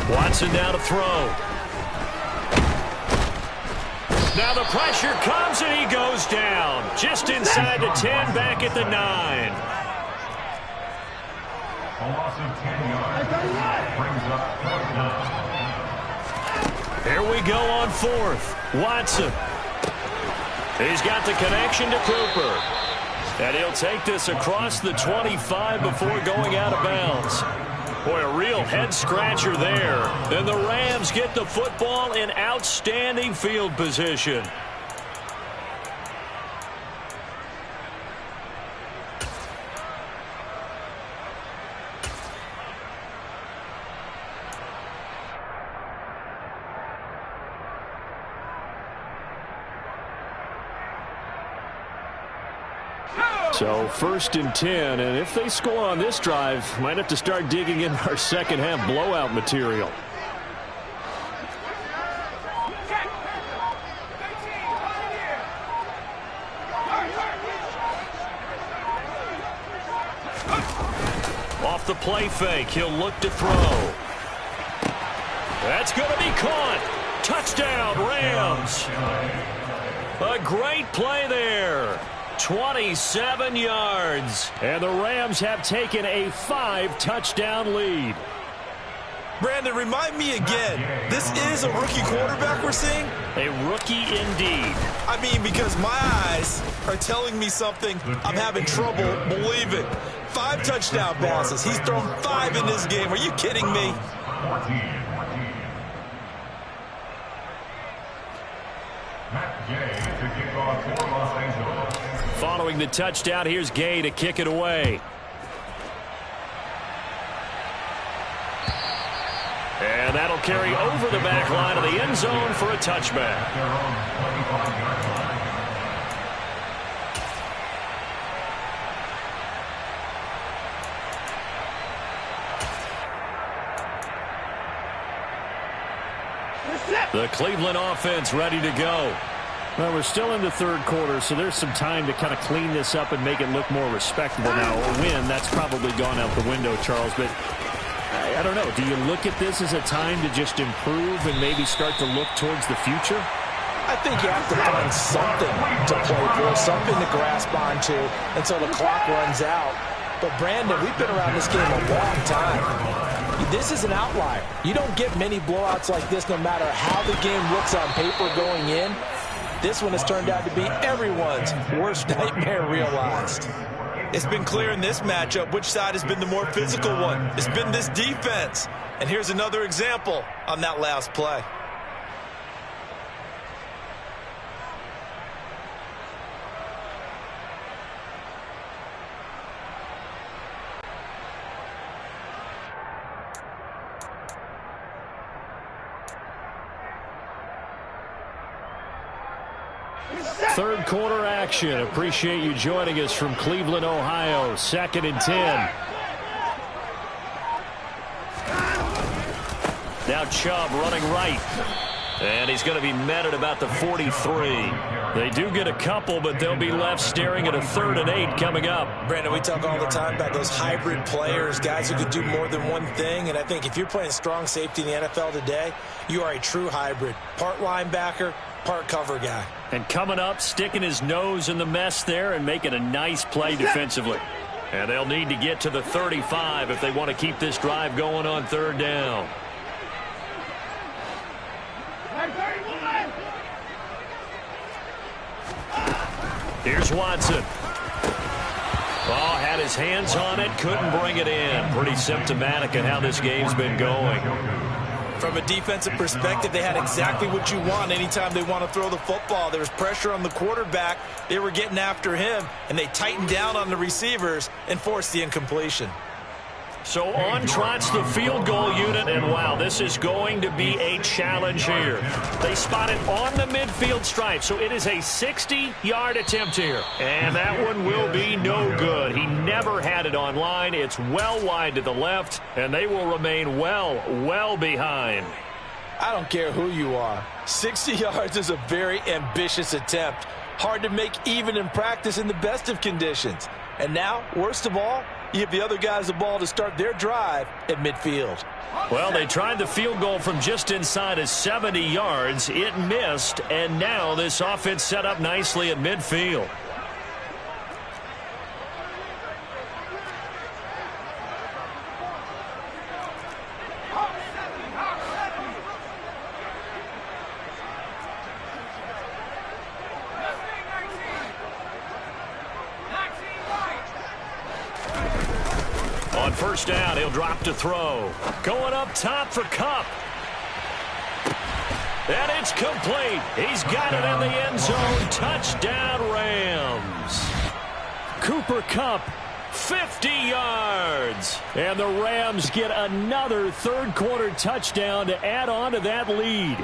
Watson down to throw. Now the pressure comes and he goes down. Just inside the 10, back at the 9. A loss of 10 yards. Brings up 4th down. Here we go on 4th. Watson. He's got the connection to Cooper. And he'll take this across the 25 before going out of bounds. Boy, a real head-scratcher there. And the Rams get the football in outstanding field position. So 1st and 10, and if they score on this drive, might have to start digging in our second half blowout material. Off the play fake, he'll look to throw. That's going to be caught. Touchdown, Rams. A great play there. 27 yards. And the Rams have taken a 5-touchdown lead. Brandon, remind me again, this is a rookie quarterback we're seeing? A rookie indeed. I mean, because my eyes are telling me something I'm having trouble believing. 5 touchdown passes. He's thrown 5 in this game. Are you kidding me? 14. Matt Gay to kick off for Los Angeles. Following the touchdown, here's Gay to kick it away. And that'll carry over the back line of the end zone for a touchback. Their own 25-yard line. The Cleveland offense ready to go. Well, we're still in the third quarter, so there's some time to kind of clean this up and make it look more respectable now. A win, that's probably gone out the window, Charles, but I don't know. Do you look at this as a time to just improve and maybe start to look towards the future? I think you have to find something to play for, something to grasp onto until the clock runs out. But, Brandon, we've been around this game a long time. This is an outlier. You don't get many blowouts like this no matter how the game looks on paper going in. This one has turned out to be everyone's worst nightmare realized. It's been clear in this matchup which side has been the more physical one. It's been this defense. And here's another example on that last play. Third quarter action. Appreciate you joining us from Cleveland, Ohio. 2nd and 10. Now Chubb running right. And he's going to be met at about the 43. They do get a couple, but they'll be left staring at a 3rd and 8 coming up. Brandon, we talk all the time about those hybrid players, guys who could do more than one thing. And I think if you're playing strong safety in the NFL today, you are a true hybrid. Part linebacker, part cover guy. And coming up, sticking his nose in the mess there and making a nice play defensively. And they'll need to get to the 35 if they want to keep this drive going on 3rd down. Here's Watson. Oh, had his hands on it, couldn't bring it in. Pretty symptomatic of how this game's been going. From a defensive perspective, they had exactly what you want anytime they want to throw the football. There was pressure on the quarterback. They were getting after him, and they tightened down on the receivers and forced the incompletion. So on trots the field goal unit, and wow, this is going to be a challenge here. They spot it on the midfield stripe, so it is a 60-yard attempt here. And that one will be no good. He never had it on line. It's well wide to the left, and they will remain well behind. I don't care who you are. 60 yards is a very ambitious attempt. Hard to make even in practice in the best of conditions. And now, worst of all, you give the other guys the ball to start their drive at midfield. Well, they tried the field goal from just inside of 70 yards. It missed, and now this offense set up nicely at midfield. first down. He'll drop to throw. Going up top for Kupp. And it's complete. He's got it in the end zone. Touchdown, Rams. Cooper Kupp, 50 yards. and the Rams get another third-quarter touchdown to add on to that lead.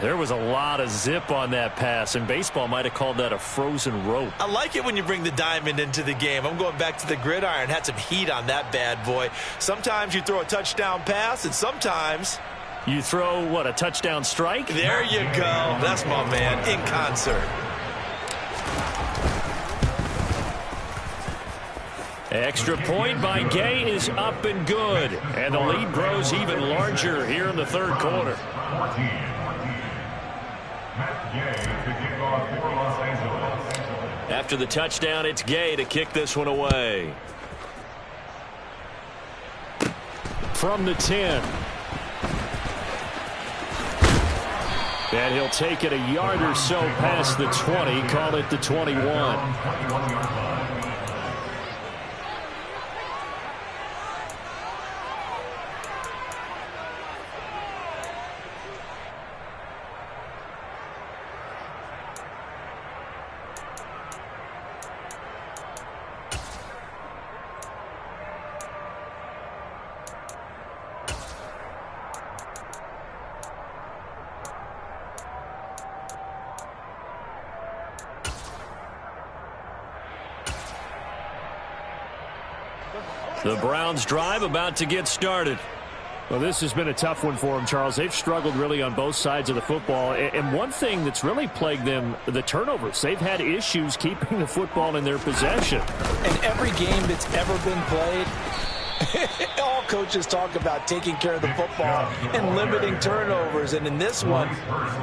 There was a lot of zip on that pass, and baseball might have called that a frozen rope. I like it when you bring the diamond into the game. I'm going back to the gridiron. Had some heat on that bad boy. Sometimes you throw a touchdown pass, and sometimes You throw, what, a touchdown strike? there you go. That's my man, in concert. Extra point by Gay is up and good. And the lead grows even larger here in the third quarter. After the touchdown, it's Gay to kick this one away. From the 10. And he'll take it a yard or so past the 20, call it the 21. The Browns drive about to get started. Well, this has been a tough one for them, Charles. They've struggled really on both sides of the football. And one thing that's really plagued them, the turnovers. They've had issues keeping the football in their possession. In every game that's ever been played, all coaches talk about taking care of the football and limiting turnovers. And in this one,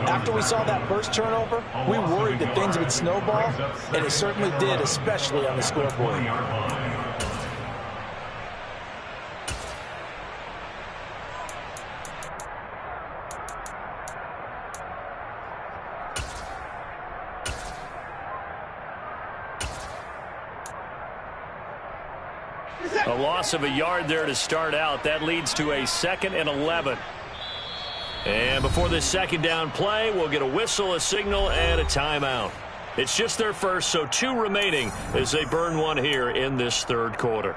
after we saw that first turnover, we worried that things would snowball, and it certainly did, especially on the scoreboard. A loss of a yard there to start out. That leads to a 2nd and 11. And before this second down play, we'll get a whistle, a signal, and a timeout. It's just their first, so 2 remaining as they burn one here in this third quarter.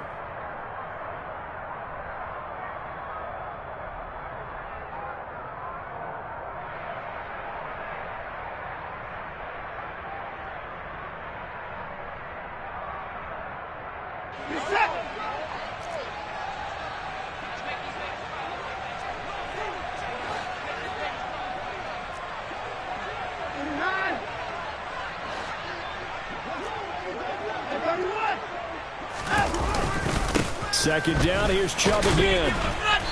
Second down, here's Chubb again.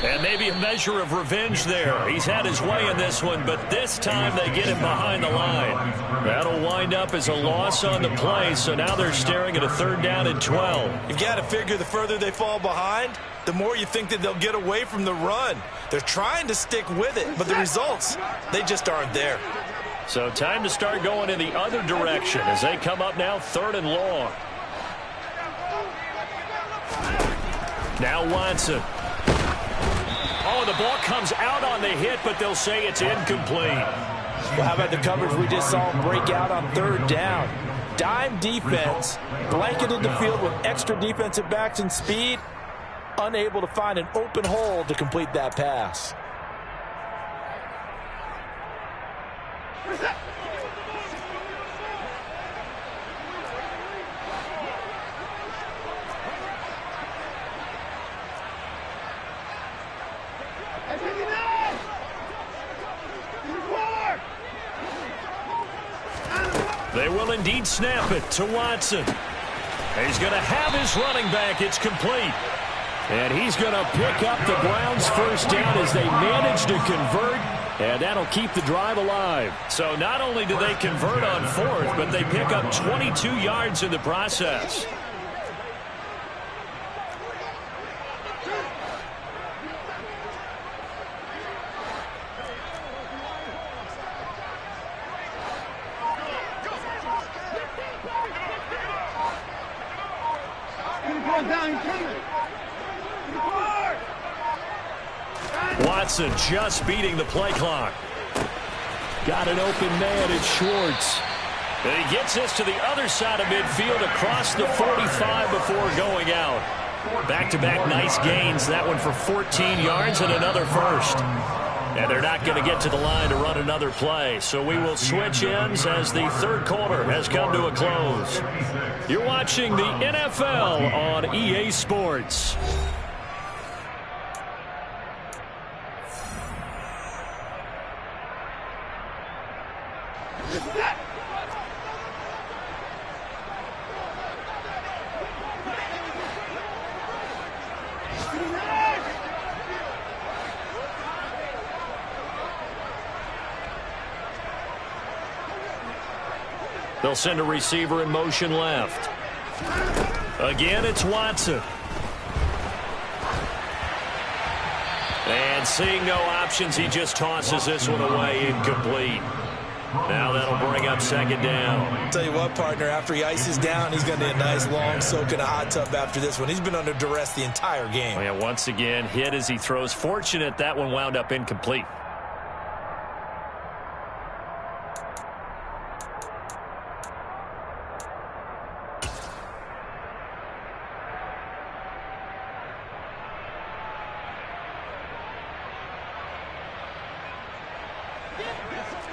And maybe a measure of revenge there. He's had his way in this one, but this time they get him behind the line. That'll wind up as a loss on the play, so now they're staring at a 3rd down and 12. You got to figure the further they fall behind, the more you think that they'll get away from the run. They're trying to stick with it, but the results, they just aren't there. So time to start going in the other direction as they come up now 3rd and long. Now Watson. Oh, the ball comes out on the hit, but they'll say it's incomplete. Well, how about the coverage we just saw break out on 3rd down? Dime defense, blanketed the field with extra defensive backs and speed, unable to find an open hole to complete that pass. They will indeed snap it to Watson. He's going to have his running back. It's complete. And he's going to pick up the Browns' first down as they manage to convert, and that'll keep the drive alive. So not only do they convert on 4th, but they pick up 22 yards in the process. Watson just beating the play clock. Got an open man in Schwartz. And he gets this to the other side of midfield across the 45 before going out. Back-to-back nice gains. That one for 14 yards and another first. And they're not going to get to the line to run another play. So we will switch ends as the third quarter has come to a close. You're watching the NFL on EA Sports. They'll send a receiver in motion left. Again, it's Watson. And seeing no options, he just tosses this one away incomplete. Now that'll bring up second down. I'll tell you what, partner, after he ices down, he's going to need a nice long soak in a hot tub after this one. He's been under duress the entire game. Oh, yeah, once again, hit as he throws. Fortunate that one wound up incomplete.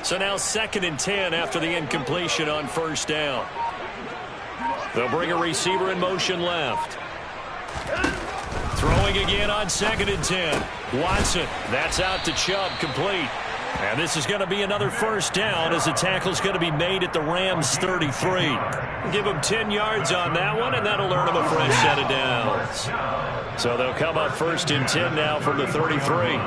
So now 2nd and 10 after the incompletion on first down. They'll bring a receiver in motion left. Throwing again on 2nd and 10. Watson, that's out to Chubb, complete. And this is going to be another first down as the tackle's going to be made at the Rams 33. Give them 10 yards on that one, and that'll earn them a fresh set of downs. So they'll come up 1st and 10 now from the 33.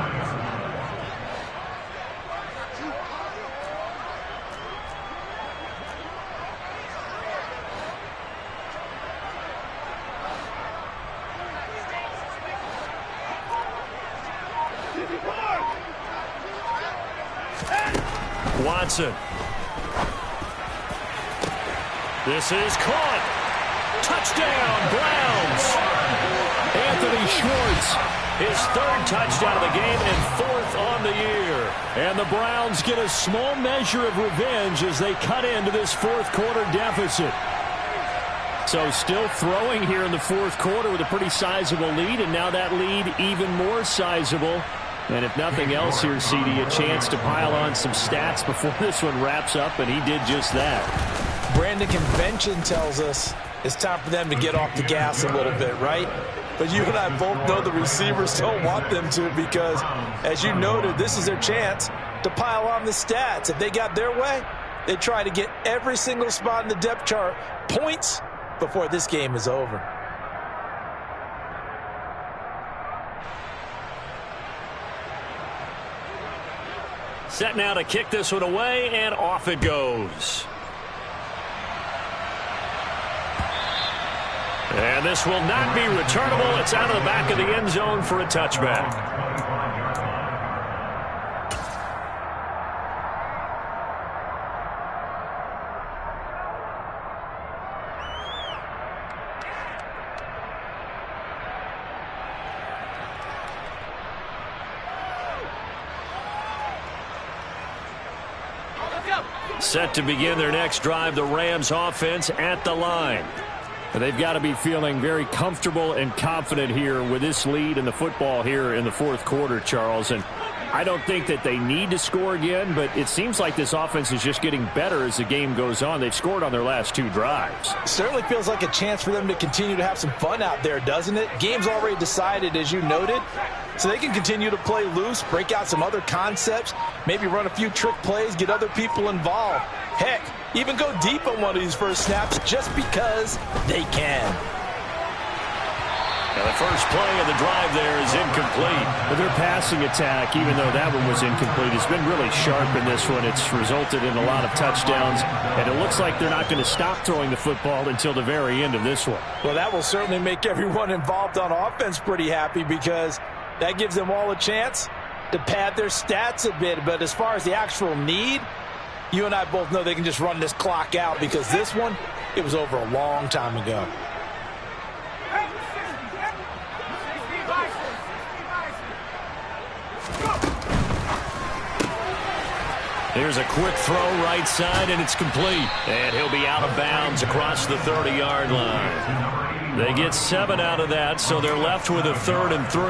Watson. This is caught. Touchdown, Browns. Anthony Schwartz. His 3rd touchdown of the game and 4th on the year. And the Browns get a small measure of revenge as they cut into this 4th quarter deficit. So still throwing here in the 4th quarter with a pretty sizable lead, and now that lead even more sizable. And if nothing else here, CD, a chance to pile on some stats before this one wraps up, and he did just that. Brandon, convention tells us it's time for them to get off the gas a little bit, right? But you and I both know the receivers don't want them to because, as you noted, this is their chance to pile on the stats. If they got their way, they try to get every single spot in the depth chart points before this game is over. Set now to kick this one away, and off it goes. And this will not be returnable. It's out of the back of the end zone for a touchback. Set to begin their next drive, the Rams offense at the line. They've got to be feeling very comfortable and confident here with this lead in the football here in the 4th quarter, Charles. And I don't think that they need to score again, but it seems like this offense is just getting better as the game goes on. They've scored on their last 2 drives. Certainly feels like a chance for them to continue to have some fun out there, doesn't it? Game's already decided, as you noted, so they can continue to play loose, break out some other concepts, maybe run a few trick plays, get other people involved. Heck, even go deep on one of these first snaps just because they can. Now the first play of the drive there is incomplete. But their passing attack, even though that one was incomplete, has been really sharp in this one. It's resulted in a lot of touchdowns, and it looks like they're not going to stop throwing the football until the very end of this one. Well, that will certainly make everyone involved on offense pretty happy because that gives them all a chance to pad their stats a bit. But as far as the actual need, you and I both know they can just run this clock out because this one, it was over a long time ago. Here's a quick throw right side, and it's complete. And he'll be out of bounds across the 30-yard line. They get 7 out of that, so they're left with a 3rd and 3.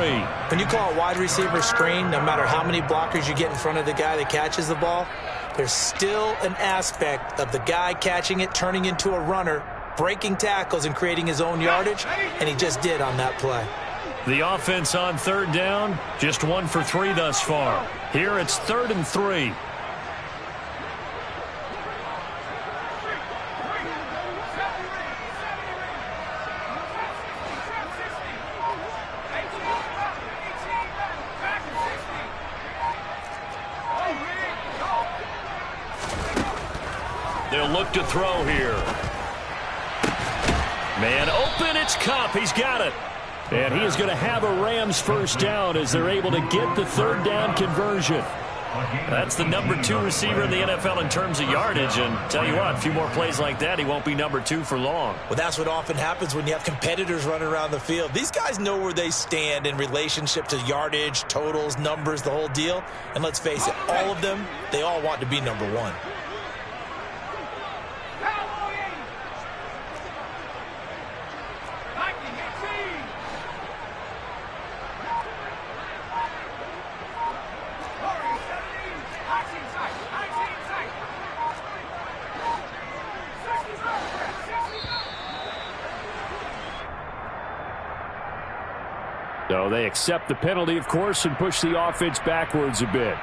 When you call a wide receiver screen, no matter how many blockers you get in front of the guy that catches the ball, there's still an aspect of the guy catching it, turning into a runner, breaking tackles and creating his own yardage, and he just did on that play. The offense on 3rd down, just 1 for 3 thus far. Here it's 3rd and 3. They'll look to throw here. Man open, it's Kupp. He's got it. And he is going to have a Rams first down as they're able to get the 3rd down conversion. That's the number 2 receiver in the NFL in terms of yardage. And tell you what, a few more plays like that, he won't be number 2 for long. Well, that's what often happens when you have competitors running around the field. These guys know where they stand in relationship to yardage, totals, numbers, the whole deal. And let's face it, all of them, they all want to be number 1. So they accept the penalty, of course, and push the offense backwards a bit.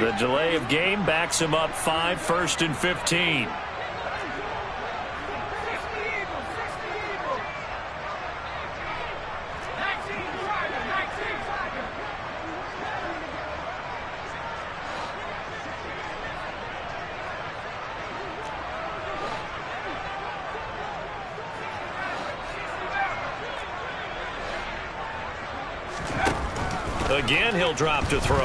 The delay of game backs him up 5, 1st and 15. Again, he'll drop to throw. And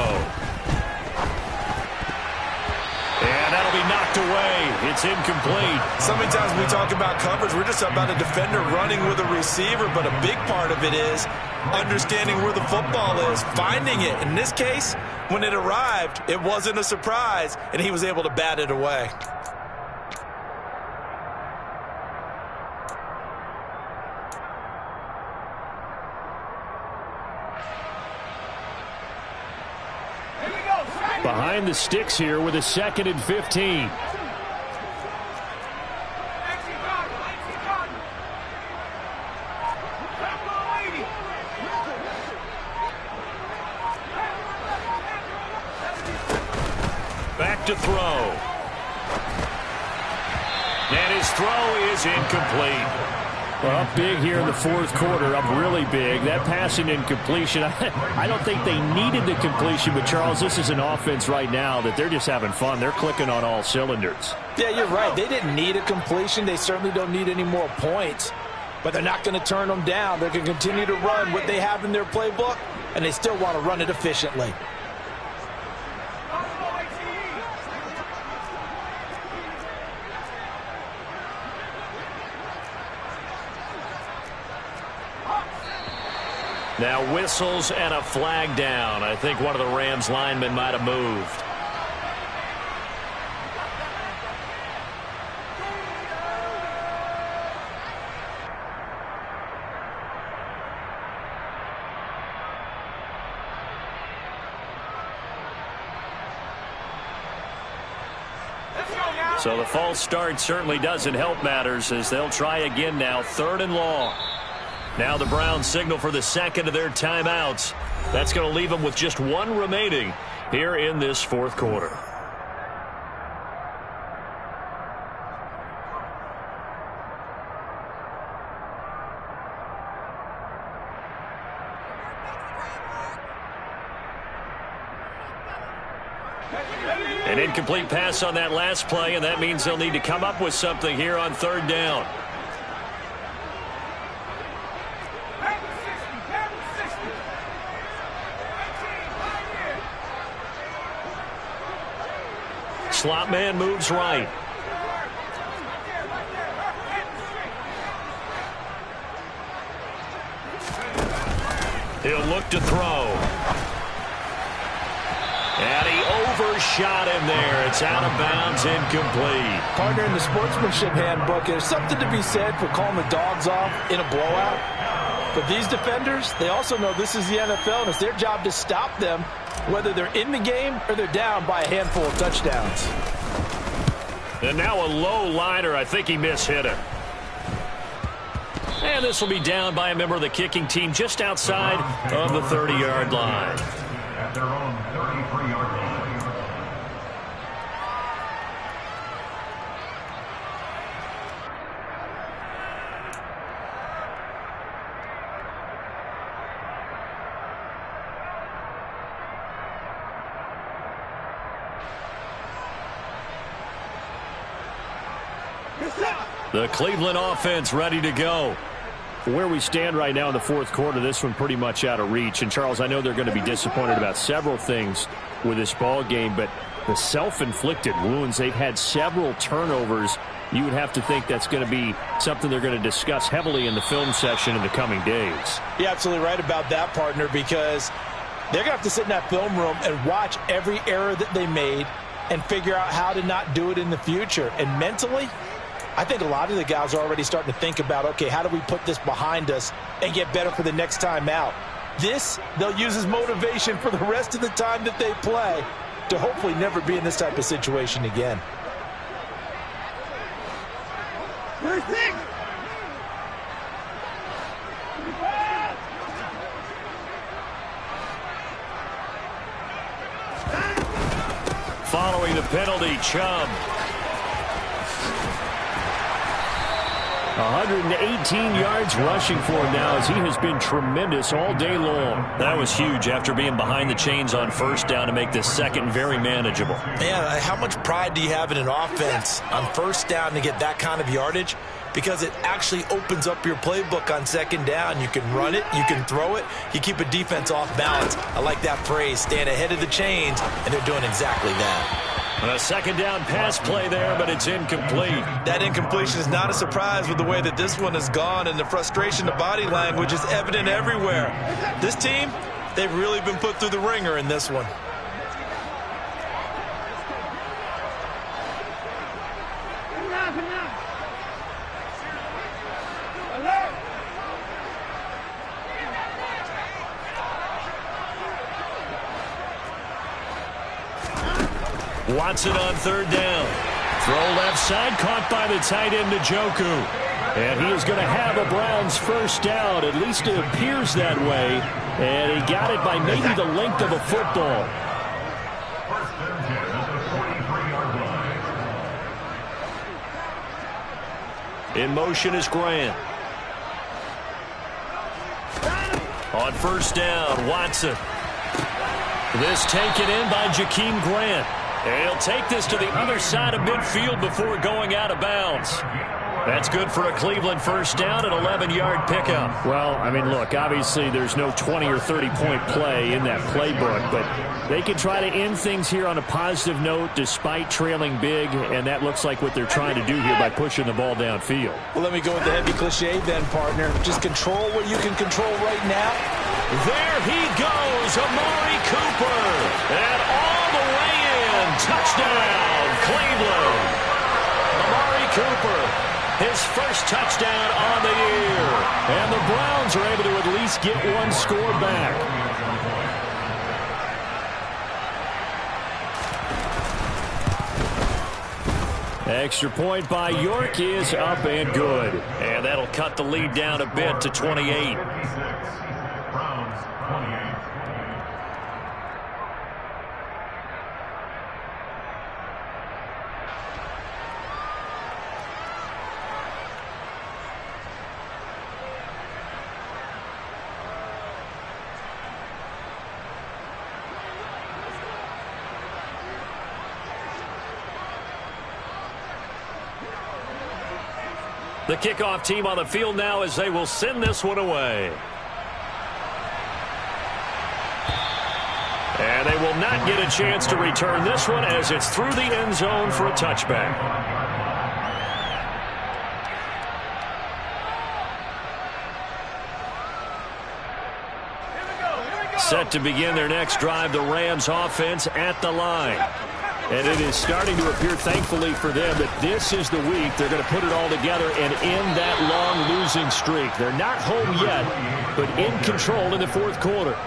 that'll be knocked away. It's incomplete. So many times when we talk about coverage, we're just about a defender running with a receiver, but a big part of it is understanding where the football is, finding it. In this case, when it arrived, it wasn't a surprise, and he was able to bat it away. Behind the sticks here with a 2nd and 15. Back to throw. And his throw is incomplete. Well, up big here in the 4th quarter, up really big. That passing incompletion, I don't think they needed the completion, but Charles, this is an offense right now that they're just having fun. They're clicking on all cylinders. Yeah, you're right. They didn't need a completion. They certainly don't need any more points, but they're not going to turn them down. They're going to continue to run what they have in their playbook, and they still want to run it efficiently. Now whistles and a flag down. I think one of the Rams linemen might have moved. So the false start certainly doesn't help matters as they'll try again now, 3rd and long. Now the Browns signal for the 2nd of their timeouts. That's going to leave them with just 1 remaining here in this 4th quarter. An incomplete pass on that last play, and that means they'll need to come up with something here on 3rd down. Slot man moves right. He'll look to throw. And he overshot him there. It's out of bounds, incomplete. Partner, in the sportsmanship handbook, there's something to be said for calling the dogs off in a blowout. But these defenders, they also know this is the NFL, and it's their job to stop them, whether they're in the game or they're down by a handful of touchdowns. And now a low liner. I think he mishit it. And this will be down by a member of the kicking team just outside of the 30-yard line. At their own 33-yard line. The Cleveland offense ready to go. Where we stand right now in the fourth quarter, this one pretty much out of reach. And, Charles, I know they're going to be disappointed about several things with this ball game, but the self-inflicted wounds, they've had several turnovers. You would have to think that's going to be something they're going to discuss heavily in the film session in the coming days. You're absolutely right about that, partner, because they're going to have to sit in that film room and watch every error that they made and figure out how to not do it in the future. And mentally, I think a lot of the guys are already starting to think about, okay, how do we put this behind us and get better for the next time out? This, they'll use as motivation for the rest of the time that they play to hopefully never be in this type of situation again. Following the penalty, Chubb. 118 yards rushing for him now as he has been tremendous all day long. That was huge after being behind the chains on first down to make this second very manageable. Man, how much pride do you have in an offense on first down to get that kind of yardage? Because it actually opens up your playbook on second down. You can run it, you can throw it, you keep a defense off balance. I like that phrase, staying ahead of the chains, and they're doing exactly that. A second down pass play there, but it's incomplete. That incompletion is not a surprise with the way that this one has gone, and the frustration, the body language is evident everywhere. This team, they've really been put through the ringer in this one. Watson on third down. Throw left side, caught by the tight end, Njoku. And he is going to have a Browns first down. At least it appears that way. And he got it by maybe the length of a football. First and 10 at the 43-yard line. In motion is Grant. On first down, Watson. This taken in by Jakeem Grant. And he'll take this to the other side of midfield before going out of bounds. That's good for a Cleveland first down, an 11-yard pickup. Well, I mean, look, obviously there's no 20 or 30-point play in that playbook, but they can try to end things here on a positive note despite trailing big, and that looks like what they're trying to do here by pushing the ball downfield. Well, let me go with the heavy cliche then, partner. Just control what you can control right now. There he goes, Amari Cooper. And all the way in, touchdown, Cleveland. Amari Cooper, his first touchdown on the year. And the Browns are able to at least get one score back. Extra point by York is up and good. And that'll cut the lead down a bit to 28. Browns 28. The kickoff team on the field now as they will send this one away. And they and will not get a chance to return this one as it's through the end zone for a touchback. Set to begin their next drive, the Rams offense at the line. And it is starting to appear, thankfully for them, that this is the week they're going to put it all together and end that long losing streak. They're not home yet, but in control in the fourth quarter.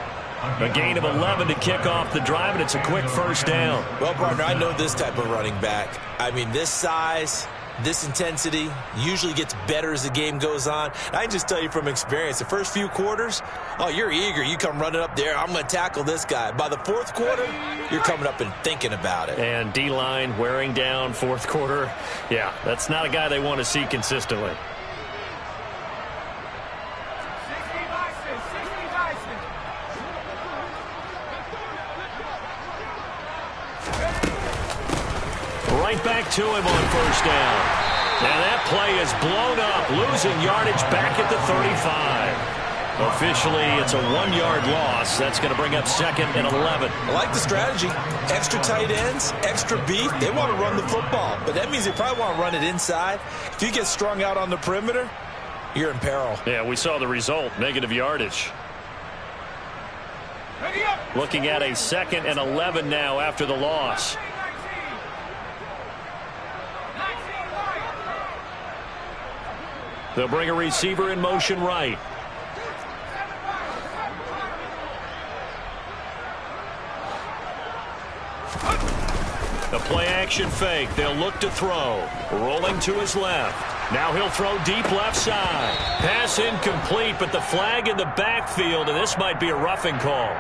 A gain of 11 to kick off the drive, and it's a quick first down. Well, partner, I know this type of running back. I mean, this size, this intensity usually gets better as the game goes on. I can just tell you from experience, the first few quarters, oh, you're eager. You come running up there, I'm going to tackle this guy. By the fourth quarter, you're coming up and thinking about it. And D-line wearing down fourth quarter. Yeah, that's not a guy they want to see consistently. Right back to him on first down. And that play is blown up, losing yardage back at the 35. Officially, it's a 1-yard loss. That's going to bring up 2nd and 11. I like the strategy. Extra tight ends, extra beef. They want to run the football, but that means they probably want to run it inside. If you get strung out on the perimeter, you're in peril. Yeah, we saw the result, negative yardage. Looking at a 2nd and 11 now after the loss. They'll bring a receiver in motion right. The play action fake. They'll look to throw. Rolling to his left. Now he'll throw deep left side. Pass incomplete, but the flag in the backfield, and this might be a roughing call.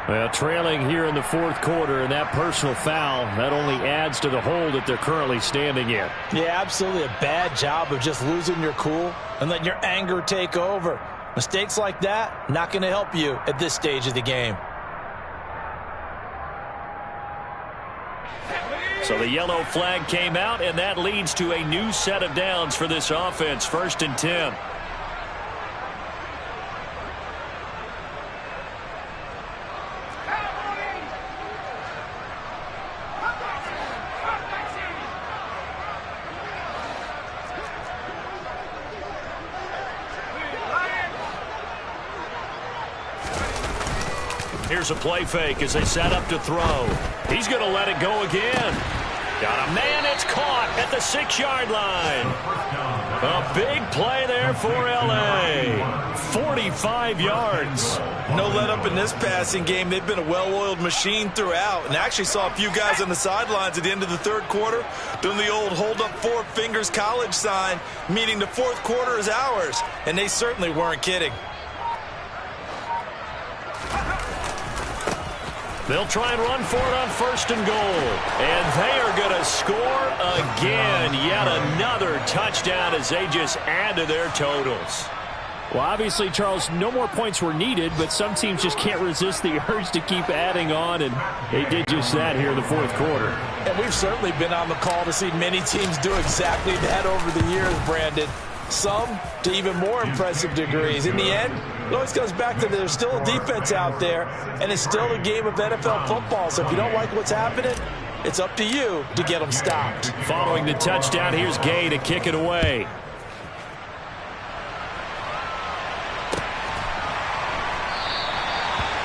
Well, trailing here in the fourth quarter, and that personal foul, that only adds to the hole that they're currently standing in. Yeah, absolutely a bad job of just losing your cool and letting your anger take over. Mistakes like that, not going to help you at this stage of the game. So the yellow flag came out, and that leads to a new set of downs for this offense. 1st and 10. Here's a play fake as they set up to throw. He's going to let it go again. Got a man, it's caught at the 6-yard line. A big play there for L.A. 45 yards. No let up in this passing game. They've been a well-oiled machine throughout. And I actually saw a few guys on the sidelines at the end of the third quarter doing the old hold up 4 fingers college sign, meaning the fourth quarter is ours. And they certainly weren't kidding. They'll try and run for it on 1st and goal. And they are going to score again. Yet another touchdown as they just add to their totals. Well, obviously, Charles, no more points were needed, but some teams just can't resist the urge to keep adding on, and they did just that here in the fourth quarter. And we've certainly been on the call to see many teams do exactly that over the years, Brandon. Some to even more impressive degrees. In the end, it always comes back to there's still a defense out there, and it's still a game of NFL football. So if you don't like what's happening, it's up to you to get them stopped. Following the touchdown, here's Gay to kick it away.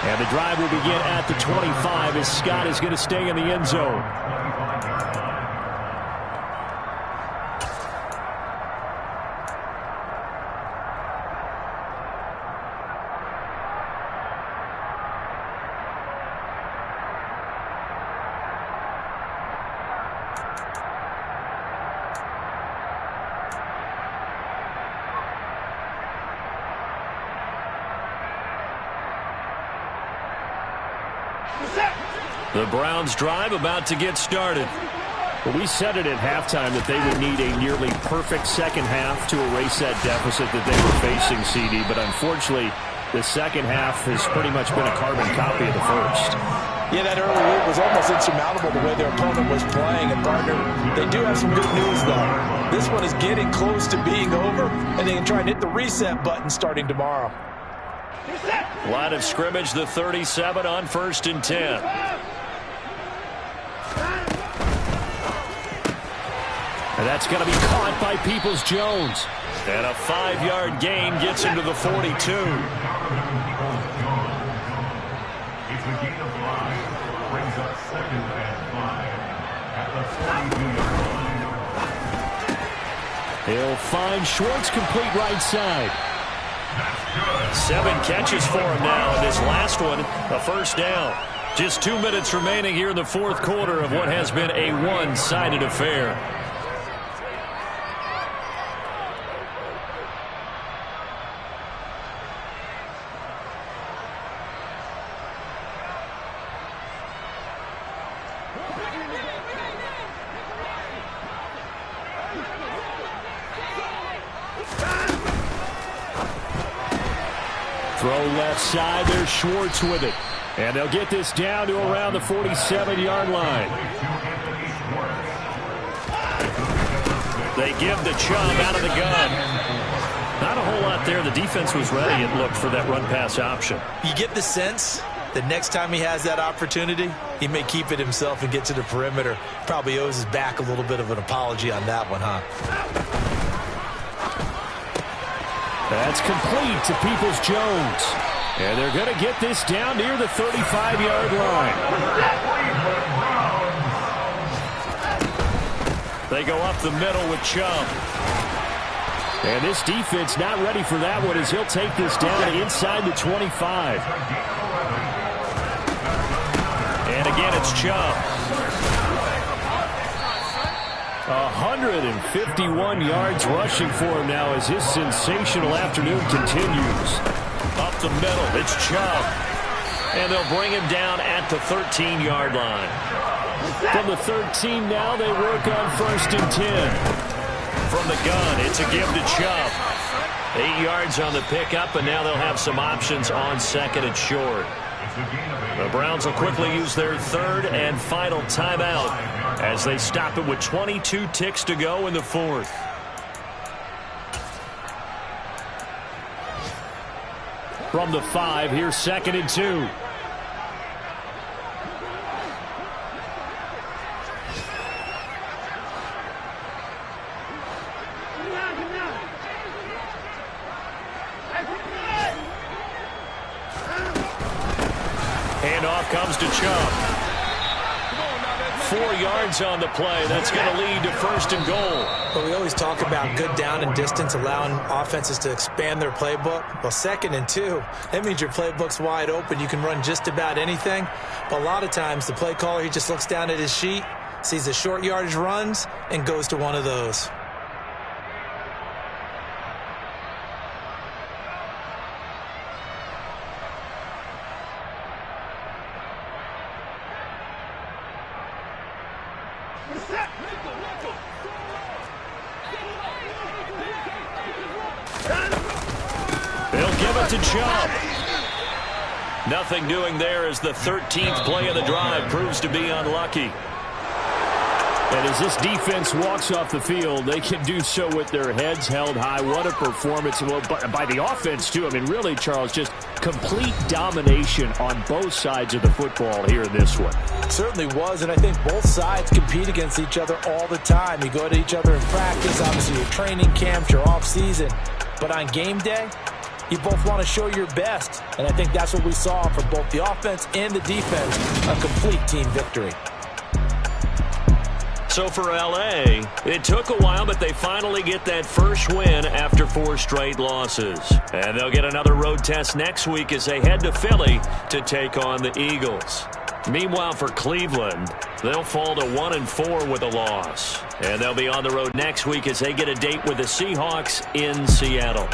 And the drive will begin at the 25 as Scott is going to stay in the end zone. The Browns drive about to get started. Well, we said it at halftime that they would need a nearly perfect second half to erase that deficit that they were facing, CD. But unfortunately, the second half has pretty much been a carbon copy of the first. Yeah, that early lead was almost insurmountable the way their opponent was playing. And, partner, they do have some good news, though. This one is getting close to being over, and they can try and hit the reset button starting tomorrow. Line of scrimmage, the 37 on 1st and 10. And that's going to be caught by Peoples-Jones. And a 5-yard gain gets into the 42. It's a gain of 5. Brings up 2nd and 5 at the 42-yard line. He'll find Schwartz complete right side. 7 catches for him now, and this last one, a first down. Just 2 minutes remaining here in the fourth quarter of what has been a one-sided affair. Throw left side, there's Schwartz with it. And they'll get this down to around the 47-yard line. They give the Chubb out of the gun. Not a whole lot there. The defense was ready, it looked, for that run-pass option. You get the sense that next time he has that opportunity, he may keep it himself and get to the perimeter. Probably owes his back a little bit of an apology on that one, huh? That's complete to Peoples-Jones. And they're going to get this down near the 35-yard line. They go up the middle with Chubb. And this defense not ready for that one as he'll take this down inside the 25. And again, it's Chubb. 151 yards rushing for him now as his sensational afternoon continues. Up the middle, it's Chubb. And they'll bring him down at the 13-yard line. From the 13 now, they work on 1st and 10. From the gun, it's a give to Chubb. 8 yards on the pickup, and now they'll have some options on 2nd and short. The Browns will quickly use their 3rd and final timeout as they stop it with 22 ticks to go in the 4th. From the 5, here's 2nd and 2. Handoff comes to Chubb. 4 yards on the play. That's going to lead to 1st and goal. But we always talk about good down and distance, allowing offenses to expand their playbook. Well, 2nd and 2, that means your playbook's wide open. You can run just about anything. But a lot of times, the play caller, he just looks down at his sheet, sees the short yardage runs, and goes to one of those. They'll give it to Chubb. Nothing doing there as the 13th play of the drive proves to be unlucky. And as this defense walks off the field, they can do so with their heads held high. What a performance by the offense, too. I mean, really, Charles, just complete domination on both sides of the football here in this one. Certainly was, and I think both sides compete against each other all the time. You go to each other in practice, obviously your training camps, your off-season. But on game day, you both want to show your best. And I think that's what we saw from both the offense and the defense, a complete team victory. So for L.A., it took a while, but they finally get that first win after 4 straight losses. And they'll get another road test next week as they head to Philly to take on the Eagles. Meanwhile, for Cleveland, they'll fall to 1-4 with a loss. And they'll be on the road next week as they get a date with the Seahawks in Seattle.